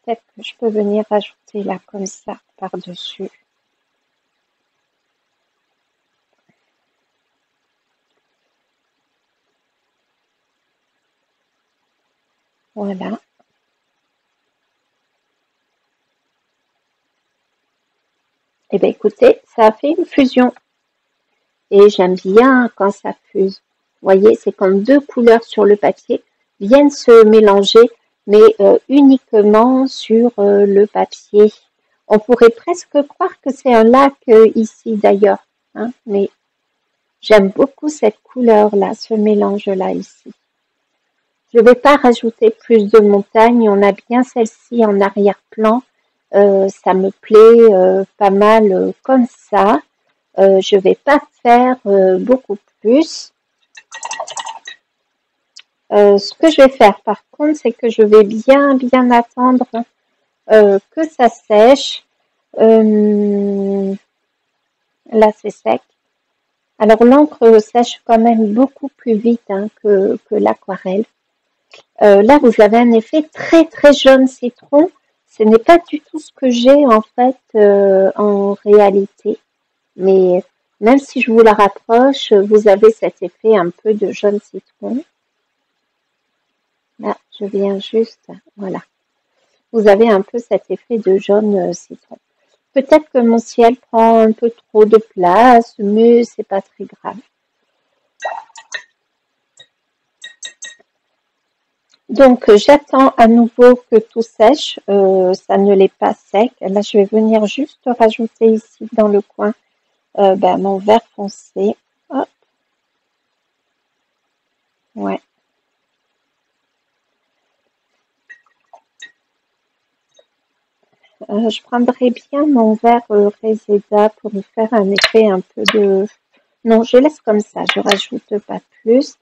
Peut-être que je peux venir rajouter là comme ça par-dessus. Voilà. Et bien écoutez, ça a fait une fusion. Et j'aime bien quand ça fuse. Vous voyez, c'est comme deux couleurs sur le papier viennent se mélanger, mais uniquement sur le papier. On pourrait presque croire que c'est un lac ici d'ailleurs, hein, mais j'aime beaucoup cette couleur-là, ce mélange-là ici. Je ne vais pas rajouter plus de montagnes, on a bien celle-ci en arrière-plan. Ça me plaît pas mal comme ça. Je ne vais pas faire beaucoup plus. Ce que je vais faire par contre, c'est que je vais bien attendre que ça sèche. Là, c'est sec. Alors, l'encre sèche quand même beaucoup plus vite hein, que l'aquarelle. Là, vous avez un effet très jaune citron. Ce n'est pas du tout ce que j'ai en fait en réalité. Mais même si je vous la rapproche, vous avez cet effet un peu de jaune citron. Là, je viens juste, voilà. Vous avez un peu cet effet de jaune citron. Peut-être que mon ciel prend un peu trop de place, mais c'est pas très grave. Donc, j'attends à nouveau que tout sèche. Ça ne l'est pas sec. Là, je vais venir juste rajouter ici dans le coin mon vert foncé. Hop. Ouais. Je prendrais bien mon vert Reseda pour me faire un effet un peu de... Non, je laisse comme ça. Je rajoute pas plus.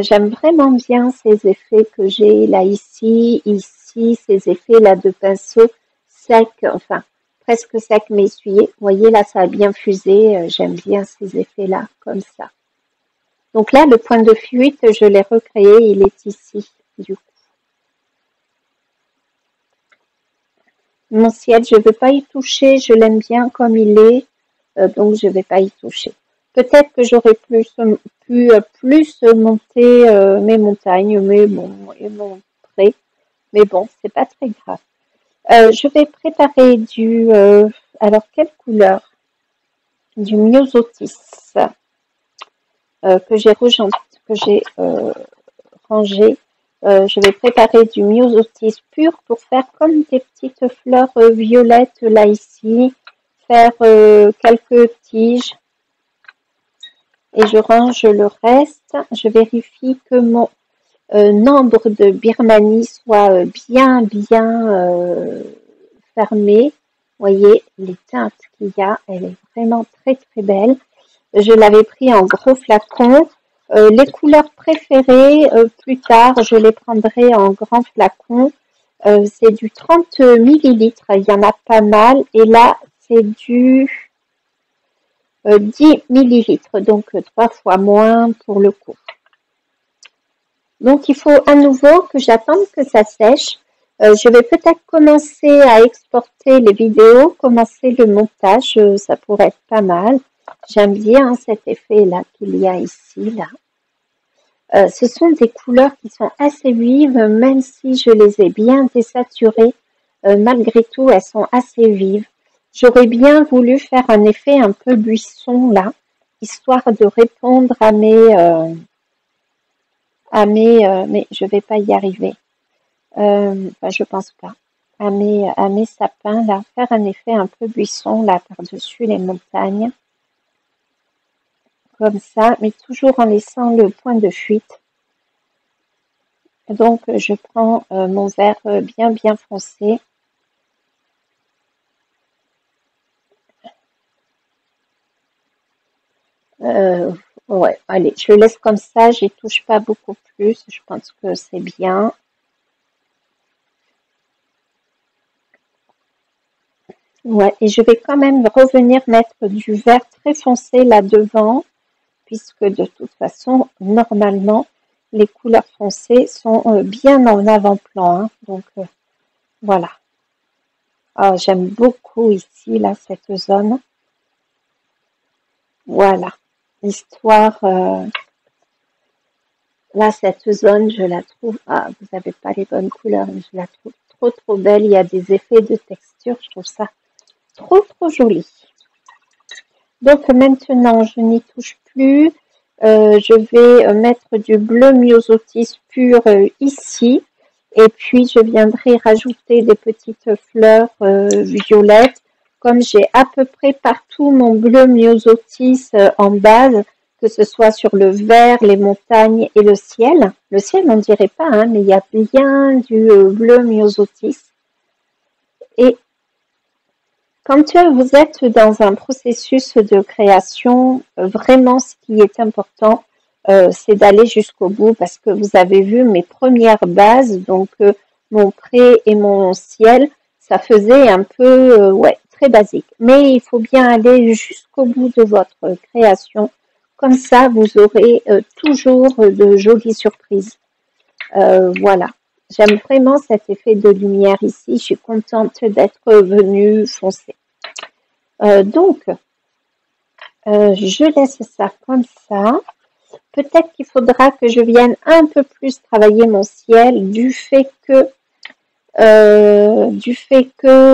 J'aime vraiment bien ces effets que j'ai là ici, ces effets là de pinceau sec, enfin presque sec mais essuyé. Vous voyez là, ça a bien fusé. J'aime bien ces effets là, comme ça. Donc là, le point de fuite, je l'ai recréé, il est ici. Du coup. Mon ciel, je ne veux pas y toucher, je l'aime bien comme il est, donc je ne vais pas y toucher. Peut-être que j'aurais pu plus monter mes montagnes, mais bon, et mon pré, mais bon, c'est pas très grave. Je vais préparer alors quelle couleur? Du myosotis que j'ai rangé. Je vais préparer du myosotis pur pour faire comme des petites fleurs violettes là ici, faire quelques tiges et je range le reste. Je vérifie que mon nombre de birmanie soit bien fermé. Vous voyez les teintes qu'il y a, elle est vraiment très très belle. Je l'avais pris en gros flacon. Les couleurs préférées, plus tard, je les prendrai en grand flacon. C'est du 30 millilitres, il y en a pas mal. Et là, c'est du 10 millilitres, donc 3 fois moins pour le coup. Donc, il faut à nouveau que j'attende que ça sèche. Je vais peut-être commencer à exporter les vidéos, commencer le montage, ça pourrait être pas mal. J'aime bien cet effet-là qu'il y a ici, là. Ce sont des couleurs qui sont assez vives, même si je les ai bien désaturées. Malgré tout, elles sont assez vives. J'aurais bien voulu faire un effet un peu buisson, là, histoire de répondre à mais je vais pas y arriver. Je pense pas. À mes sapins, là, faire un effet un peu buisson, là, par-dessus les montagnes. Comme ça, mais toujours en laissant le point de fuite. Donc, je prends mon vert bien foncé. Ouais, allez, je le laisse comme ça, j'y touche pas beaucoup plus. Je pense que c'est bien. Ouais, et je vais quand même revenir mettre du vert très foncé là devant, puisque de toute façon, normalement, les couleurs foncées sont bien en avant-plan. Hein, donc, voilà. Ah, j'aime beaucoup ici, là, cette zone. Voilà. Histoire, là, cette zone, je la trouve, ah, vous n'avez pas les bonnes couleurs, mais je la trouve trop belle. Il y a des effets de texture, je trouve ça trop joli. Donc maintenant, je n'y touche plus. Je vais mettre du bleu myosotis pur ici. Et puis, je viendrai rajouter des petites fleurs violettes. Comme j'ai à peu près partout mon bleu myosotis en base, que ce soit sur le vert, les montagnes et le ciel. Le ciel, on ne dirait pas, hein, mais il y a bien du bleu myosotis. Et quand vous êtes dans un processus de création, vraiment ce qui est important, c'est d'aller jusqu'au bout parce que vous avez vu mes premières bases, donc mon pré et mon ciel, ça faisait un peu, très basique. Mais il faut bien aller jusqu'au bout de votre création. Comme ça, vous aurez toujours de jolies surprises. Voilà. J'aime vraiment cet effet de lumière ici. Je suis contente d'être venue foncer. Donc, je laisse ça comme ça. Peut-être qu'il faudra que je vienne un peu plus travailler mon ciel du fait que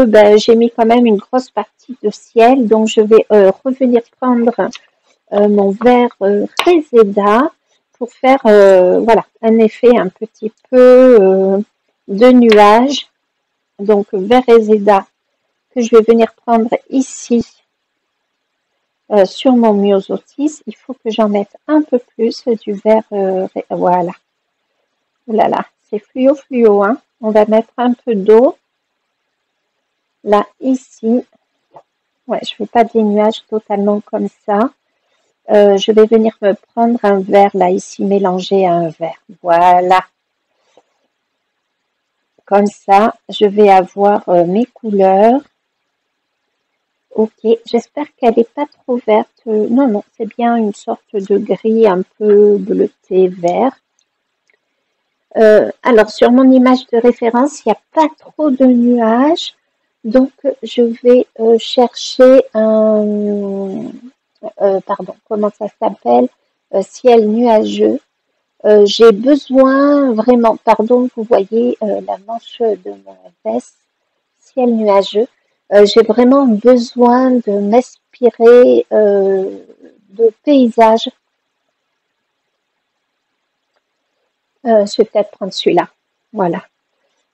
ben, j'ai mis quand même une grosse partie de ciel, donc je vais revenir prendre mon verre Reseda pour faire voilà, un effet un petit peu de nuage. Donc verre Reseda que je vais venir prendre ici sur mon myosotis. Il faut que j'en mette un peu plus du verre. Voilà. Ouh là là, c'est fluo fluo. Hein. On va mettre un peu d'eau. Là, ici. Ouais, je ne fais pas des nuages totalement comme ça. Je vais venir me prendre un verre, là, ici, mélangé à un verre. Voilà. Comme ça, je vais avoir mes couleurs. Ok, j'espère qu'elle n'est pas trop verte. Non, non, c'est bien une sorte de gris un peu bleuté vert. Alors, sur mon image de référence, il n'y a pas trop de nuages. Donc, je vais chercher pardon, comment ça s'appelle? Ciel nuageux. J'ai besoin vraiment, pardon, vous voyez la manche de ma veste, ciel nuageux. J'ai vraiment besoin de m'inspirer de paysages. Je vais peut-être prendre celui-là. Voilà.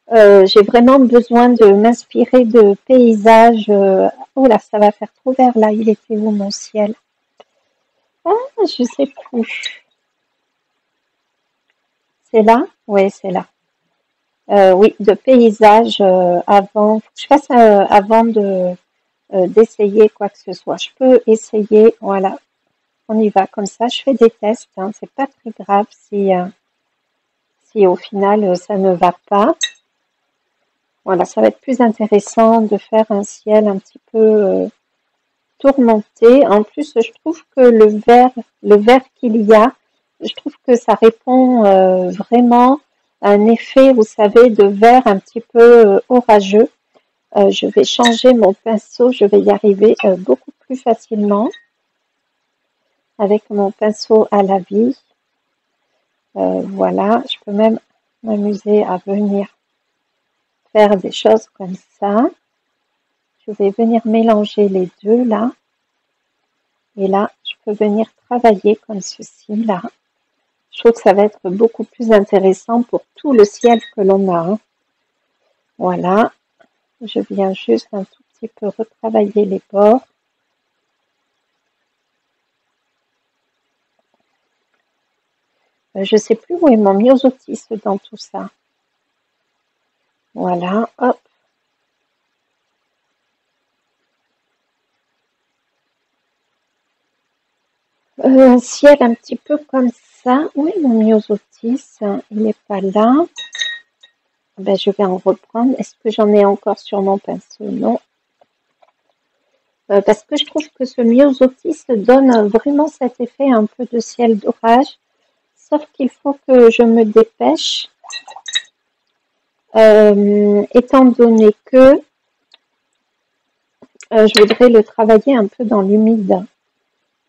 J'ai vraiment besoin de m'inspirer de paysages. Oh là, ça va faire trop vert là. Il était où mon ciel? Ah, je sais plus. C'est là? Oui, c'est là. Oui, de paysages avant. Faut que je fasse avant d'essayer quoi que ce soit. Je peux essayer. Voilà, on y va comme ça. Je fais des tests. Hein, c'est pas très grave si au final ça ne va pas. Voilà, ça va être plus intéressant de faire un ciel un petit peu tourmenté. En plus, je trouve que le vert qu'il y a, je trouve que ça répond vraiment à un effet, vous savez, de vert un petit peu orageux. Je vais changer mon pinceau, je vais y arriver beaucoup plus facilement avec mon pinceau à la vie. Voilà, je peux même m'amuser à venir faire des choses comme ça. Je vais venir mélanger les deux là. Et là, je peux venir travailler comme ceci là. Je trouve que ça va être beaucoup plus intéressant pour tout le ciel que l'on a. Hein. Voilà, je viens juste un tout petit peu retravailler les bords. Je ne sais plus où est mon myosotis dans tout ça. Voilà, hop. Un ciel un petit peu comme ça. Où est mon myosotis? Il n'est pas là. Ben, je vais en reprendre. Est-ce que j'en ai encore sur mon pinceau? Non. Parce que je trouve que ce myosotis donne vraiment cet effet un peu de ciel d'orage. Sauf qu'il faut que je me dépêche, étant donné que je voudrais le travailler un peu dans l'humide.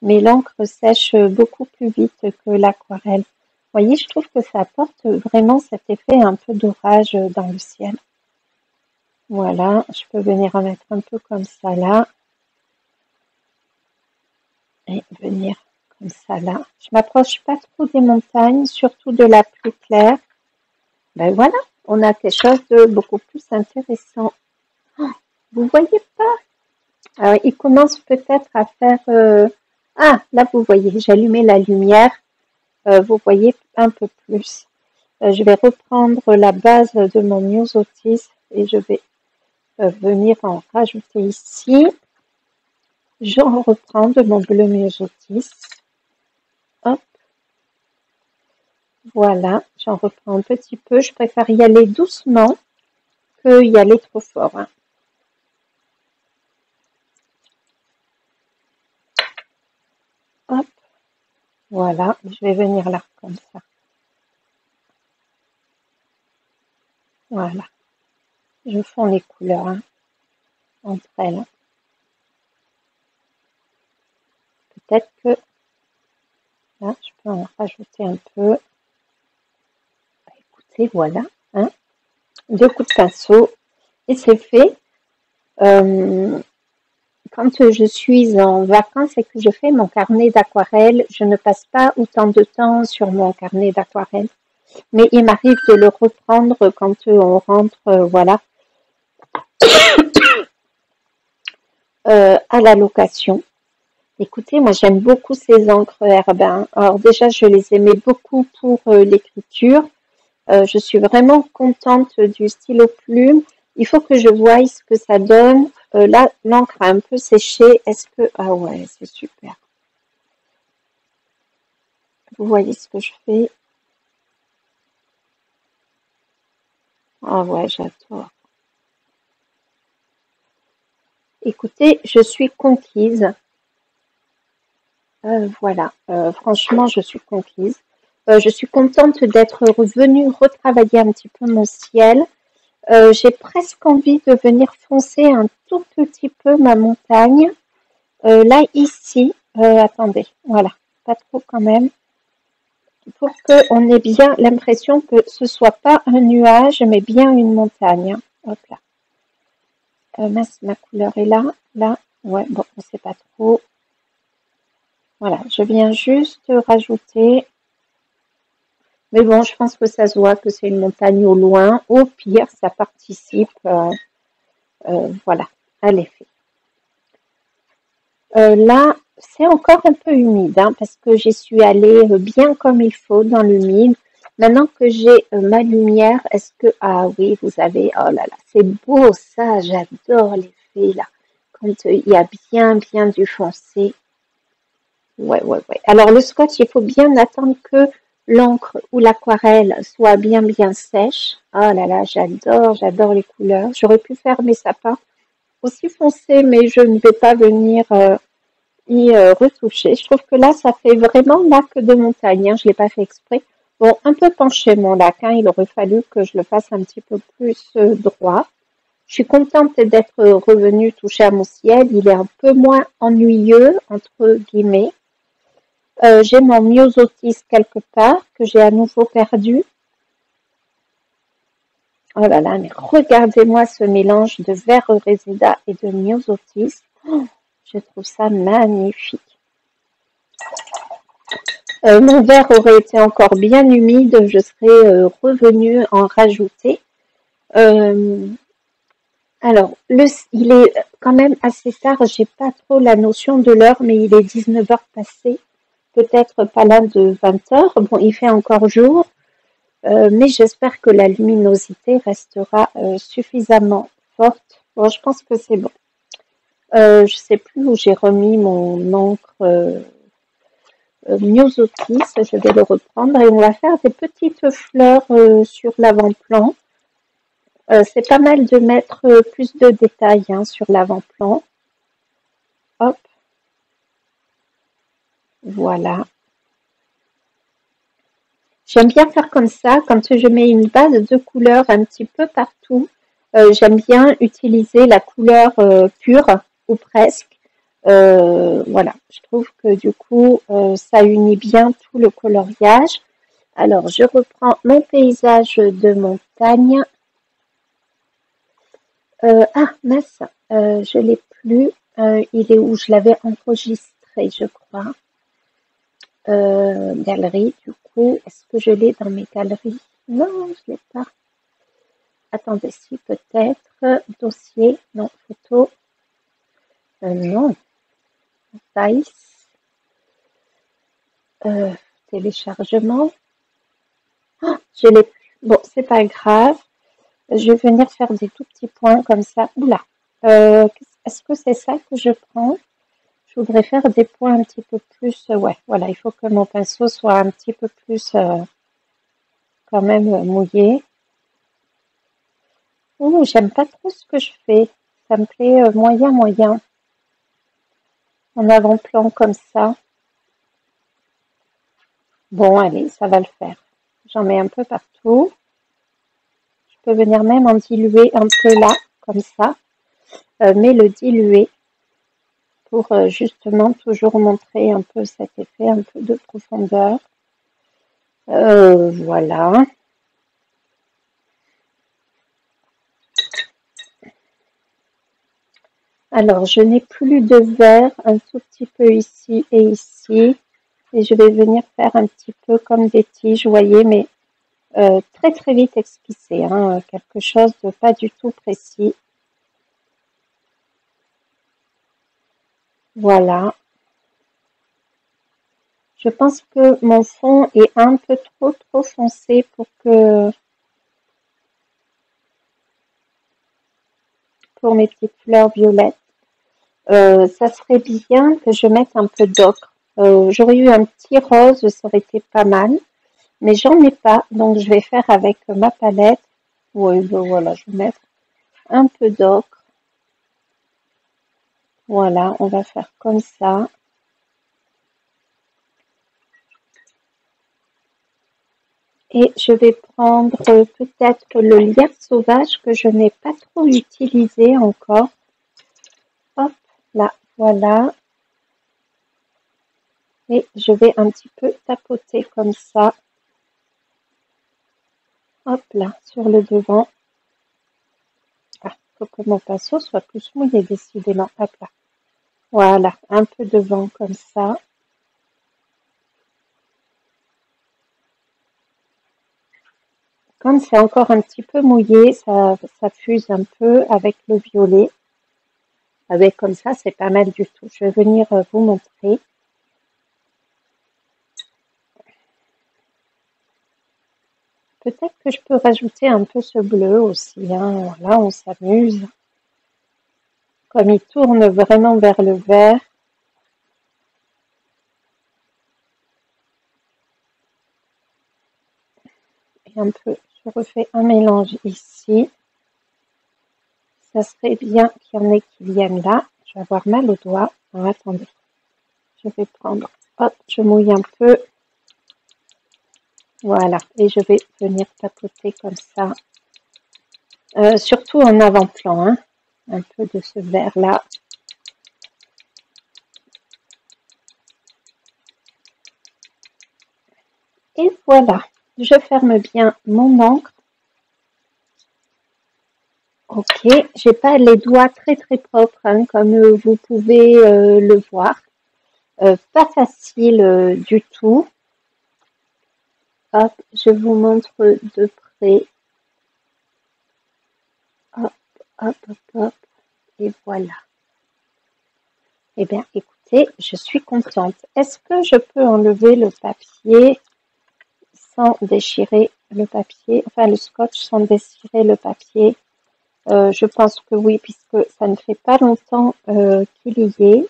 Mais l'encre sèche beaucoup plus vite que l'aquarelle. Vous voyez, je trouve que ça apporte vraiment cet effet un peu d'orage dans le ciel. Voilà, je peux venir en mettre un peu comme ça là. Et venir comme ça là. Je m'approche pas trop des montagnes, surtout de la plus claire. Ben voilà, on a quelque chose de beaucoup plus intéressant. Vous voyez pas? Alors, il commence peut-être à faire... Ah, là, vous voyez, j'ai allumé la lumière. Vous voyez un peu plus. Je vais reprendre la base de mon myosotis et je vais venir en rajouter ici. J'en reprends de mon bleu myosotis. Hop. Voilà, j'en reprends un petit peu. Je préfère y aller doucement que y aller trop fort. Hein. Hop. Voilà, je vais venir là comme ça. Voilà. Je fonds les couleurs hein, entre elles. Peut-être que Là, je peux en rajouter un peu. Écoutez, voilà, hein, 2 coups de pinceau et c'est fait. Quand je suis en vacances et que je fais mon carnet d'aquarelle, je ne passe pas autant de temps sur mon carnet d'aquarelle. Mais il m'arrive de le reprendre quand on rentre, voilà, à la location. Écoutez, moi j'aime beaucoup ces encres Herbin. Alors déjà, je les aimais beaucoup pour l'écriture. Je suis vraiment contente du stylo plume. Il faut que je voie ce que ça donne. Là, l'encre a un peu séché. Est-ce que... Ah ouais, c'est super. Vous voyez ce que je fais? Ah ouais, j'adore. Écoutez, je suis conquise. Voilà, franchement, je suis conquise. Je suis contente d'être revenue retravailler un petit peu mon ciel. J'ai presque envie de venir foncer un tout petit peu ma montagne. Là, ici, attendez, voilà, pas trop quand même, pour qu'on ait bien l'impression que ce soit pas un nuage, mais bien une montagne. Hop là. Mince, ma couleur est là, là. Ouais, bon, on sait pas trop. Voilà, je viens juste rajouter. Mais bon, je pense que ça se voit que c'est une montagne au loin. Au pire, ça participe, voilà, à l'effet. Là, c'est encore un peu humide, hein, parce que j'y suis allée bien comme il faut dans l'humide. Maintenant que j'ai ma lumière, est-ce que... Ah oui, vous avez... Oh là là, c'est beau ça, j'adore l'effet là. Quand il y a bien du foncé. Ouais, ouais, ouais. Alors le scotch, il faut bien attendre que l'encre ou l'aquarelle soit bien sèche. Oh là là, j'adore les couleurs. J'aurais pu faire mes sapins aussi foncés, mais je ne vais pas venir y retoucher. Je trouve que là, ça fait vraiment lac de montagne, hein. Je ne l'ai pas fait exprès. Bon, un peu penché mon lac, hein. Il aurait fallu que je le fasse un petit peu plus droit. Je suis contente d'être revenue toucher à mon ciel. Il est un peu moins ennuyeux, entre guillemets. J'ai mon myosotis quelque part que j'ai à nouveau perdu. Oh là là, mais regardez-moi ce mélange de vert résida et de myosotis. Oh, je trouve ça magnifique. Mon verre aurait été encore bien humide, je serais revenue en rajouter. Alors, il est quand même assez tard, j'ai pas trop la notion de l'heure, mais il est 19 heures passées, peut-être pas loin de 20 heures. Bon, il fait encore jour, mais j'espère que la luminosité restera suffisamment forte. Bon, je pense que c'est bon. Je sais plus où j'ai remis mon encre myosotis, je vais le reprendre et on va faire des petites fleurs sur l'avant-plan. C'est pas mal de mettre plus de détails, hein, sur l'avant-plan. Hop, voilà. J'aime bien faire comme ça, quand je mets une base de couleurs un petit peu partout. J'aime bien utiliser la couleur pure, ou presque. Voilà, je trouve que du coup, ça unit bien tout le coloriage. Alors, je reprends mon paysage de montagne. Ah, mince, je l'ai plus. Il est où? Je l'avais enregistré, je crois. Galerie, du coup, est-ce que je l'ai dans mes galeries? Non, je l'ai pas. Attendez, si, peut-être. Dossier, non, photo. Non, Dice. Téléchargement. Ah, je l'ai plus. Bon, c'est pas grave. Je vais venir faire des tout petits points comme ça. Oula. Est-ce que c'est ça que je prends? Je voudrais faire des points un petit peu plus. Ouais, voilà, il faut que mon pinceau soit un petit peu plus quand même mouillé. Ouh, j'aime pas trop ce que je fais. Ça me plaît moyen. En avant-plan comme ça. Bon, allez, ça va le faire. J'en mets un peu partout. Je peux venir même en diluer un peu là, comme ça. Mais le diluer pour justement toujours montrer un peu cet effet, un peu de profondeur. Voilà. Alors, je n'ai plus de vert, un tout petit peu ici et ici. Et je vais venir faire un petit peu comme des tiges, vous voyez, mais très très vite esquissé, hein, quelque chose de pas du tout précis. Voilà. Je pense que mon fond est un peu trop foncé pour mes petites fleurs violettes. Ça serait bien que je mette un peu d'ocre. J'aurais eu un petit rose, ça aurait été pas mal. Mais j'en ai pas, donc je vais faire avec ma palette. Oui, ben voilà, je vais mettre un peu d'ocre. Voilà, on va faire comme ça. Et je vais prendre peut-être le lierre sauvage que je n'ai pas trop utilisé encore. Hop, là, voilà. Et je vais un petit peu tapoter comme ça. Hop là, sur le devant. Ah, il faut que mon pinceau soit plus mouillé décidément. Hop là. Voilà, un peu de vent comme ça. Comme c'est encore un petit peu mouillé, ça fuse un peu avec le violet. Avec comme ça, c'est pas mal du tout. Je vais venir vous montrer. Peut-être que je peux rajouter un peu ce bleu aussi, hein. Là, on s'amuse. Comme il tourne vraiment vers le vert. Et un peu, je refais un mélange ici. Ça serait bien qu'il y en ait qui viennent là. Je vais avoir mal aux doigts. Alors, attendez. Je vais prendre, hop, je mouille un peu. Voilà. Et je vais venir tapoter comme ça. Surtout en avant-plan, hein. Un peu de ce vert-là. Et voilà. Je ferme bien mon encre. Ok, j'ai pas les doigts très propres, hein, comme vous pouvez le voir. Pas facile du tout. Hop, je vous montre de près. Hop, hop, hop, hop. Et voilà. Eh bien, écoutez, je suis contente. Est-ce que je peux enlever le papier sans déchirer le papier, enfin le scotch sans déchirer le papier? Je pense que oui, puisque ça ne fait pas longtemps qu'il y est.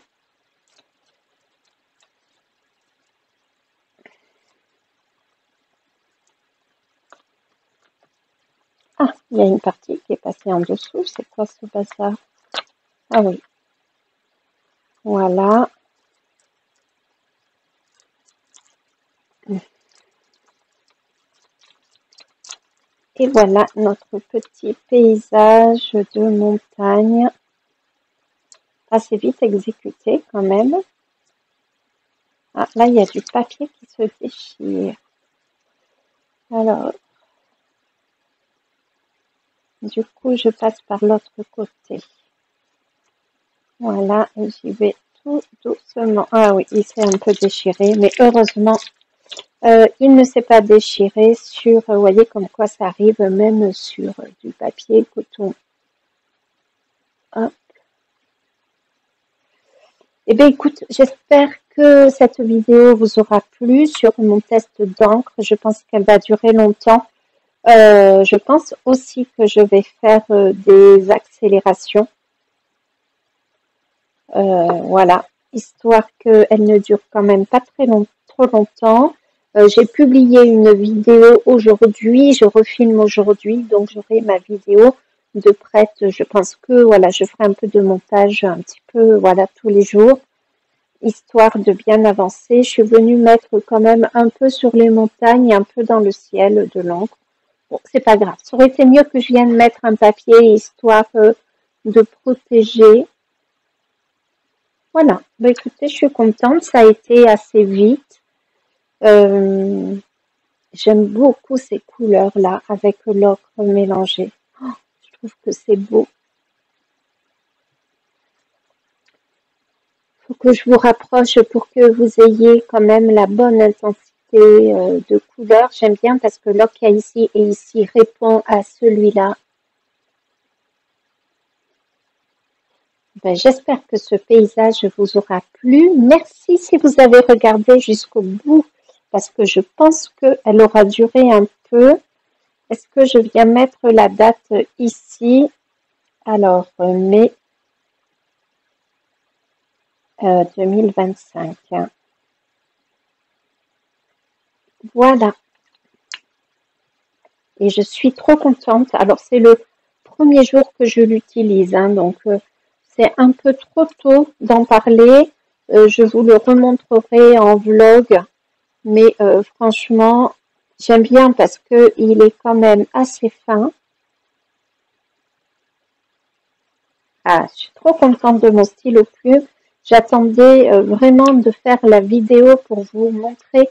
Ah, il y a une partie qui est passée en dessous. C'est quoi ce bazar? Ah oui. Voilà. Et voilà notre petit paysage de montagne. Assez vite exécuté quand même. Ah, là, il y a du papier qui se déchire. Alors, du coup, je passe par l'autre côté. Voilà, et j'y vais tout doucement. Ah oui, il s'est un peu déchiré, mais heureusement, il ne s'est pas déchiré sur, vous voyez comme quoi ça arrive même sur du papier coton. Hop. Eh bien, écoute, j'espère que cette vidéo vous aura plu sur mon test d'encre. Je pense qu'elle va durer longtemps. Je pense aussi que je vais faire des accélérations. Voilà, histoire qu'elle ne dure quand même pas trop longtemps. J'ai publié une vidéo aujourd'hui, je refilme aujourd'hui, donc j'aurai ma vidéo de prête. Je pense que voilà, je ferai un peu de montage un petit peu voilà tous les jours, histoire de bien avancer. Je suis venue mettre quand même un peu sur les montagnes, un peu dans le ciel de l'encre. Bon, c'est pas grave. Ça aurait été mieux que je vienne mettre un papier histoire de protéger. Voilà. Bah, écoutez, je suis contente. Ça a été assez vite. Euh, J'aime beaucoup ces couleurs-là avec l'ocre mélangé. Je trouve que c'est beau. Faut que je vous rapproche pour que vous ayez quand même la bonne intensité de couleur. J'aime bien parce que l'ocre qu'il y a ici et ici répond à celui-là. Ben, j'espère que ce paysage vous aura plu. Merci si vous avez regardé jusqu'au bout parce que je pense qu'elle aura duré un peu. Est-ce que je viens mettre la date ici? Alors, mai 2025. Voilà. Et je suis trop contente. Alors, c'est le premier jour que je l'utilise, hein, donc c'est un peu trop tôt d'en parler. Je vous le remontrerai en vlog, mais franchement, j'aime bien parce que il est quand même assez fin. Ah, je suis trop contente de mon stylo plume. J'attendais vraiment de faire la vidéo pour vous montrer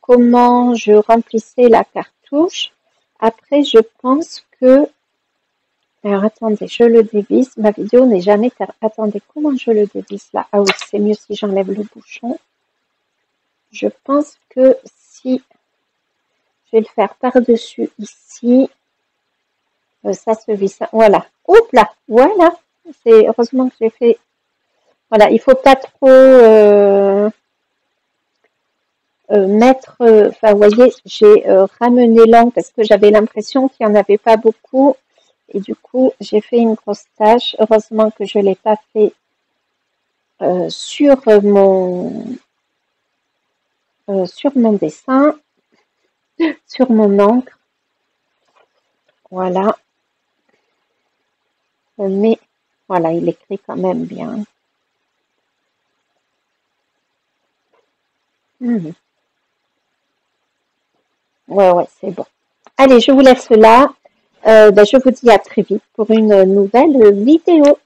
comment je remplissais la cartouche. Après, je pense que... Alors, attendez, je le dévisse. Ma vidéo n'est jamais... Attendez, comment je le dévisse là? Ah oui, c'est mieux si j'enlève le bouchon. Je pense que si je vais le faire par-dessus ici, ça se visse. Voilà. Oups là, voilà. C'est heureusement que j'ai fait... Voilà, il faut pas trop mettre... Enfin, vous voyez, j'ai ramené l'encre parce que j'avais l'impression qu'il n'y en avait pas beaucoup. Et du coup, j'ai fait une grosse tache. Heureusement que je ne l'ai pas fait sur mon dessin, sur mon encre. Voilà. Mais voilà, il écrit quand même bien. Mmh. Ouais, ouais, c'est bon. Allez, je vous laisse là. Ben, je vous dis à très vite pour une nouvelle vidéo.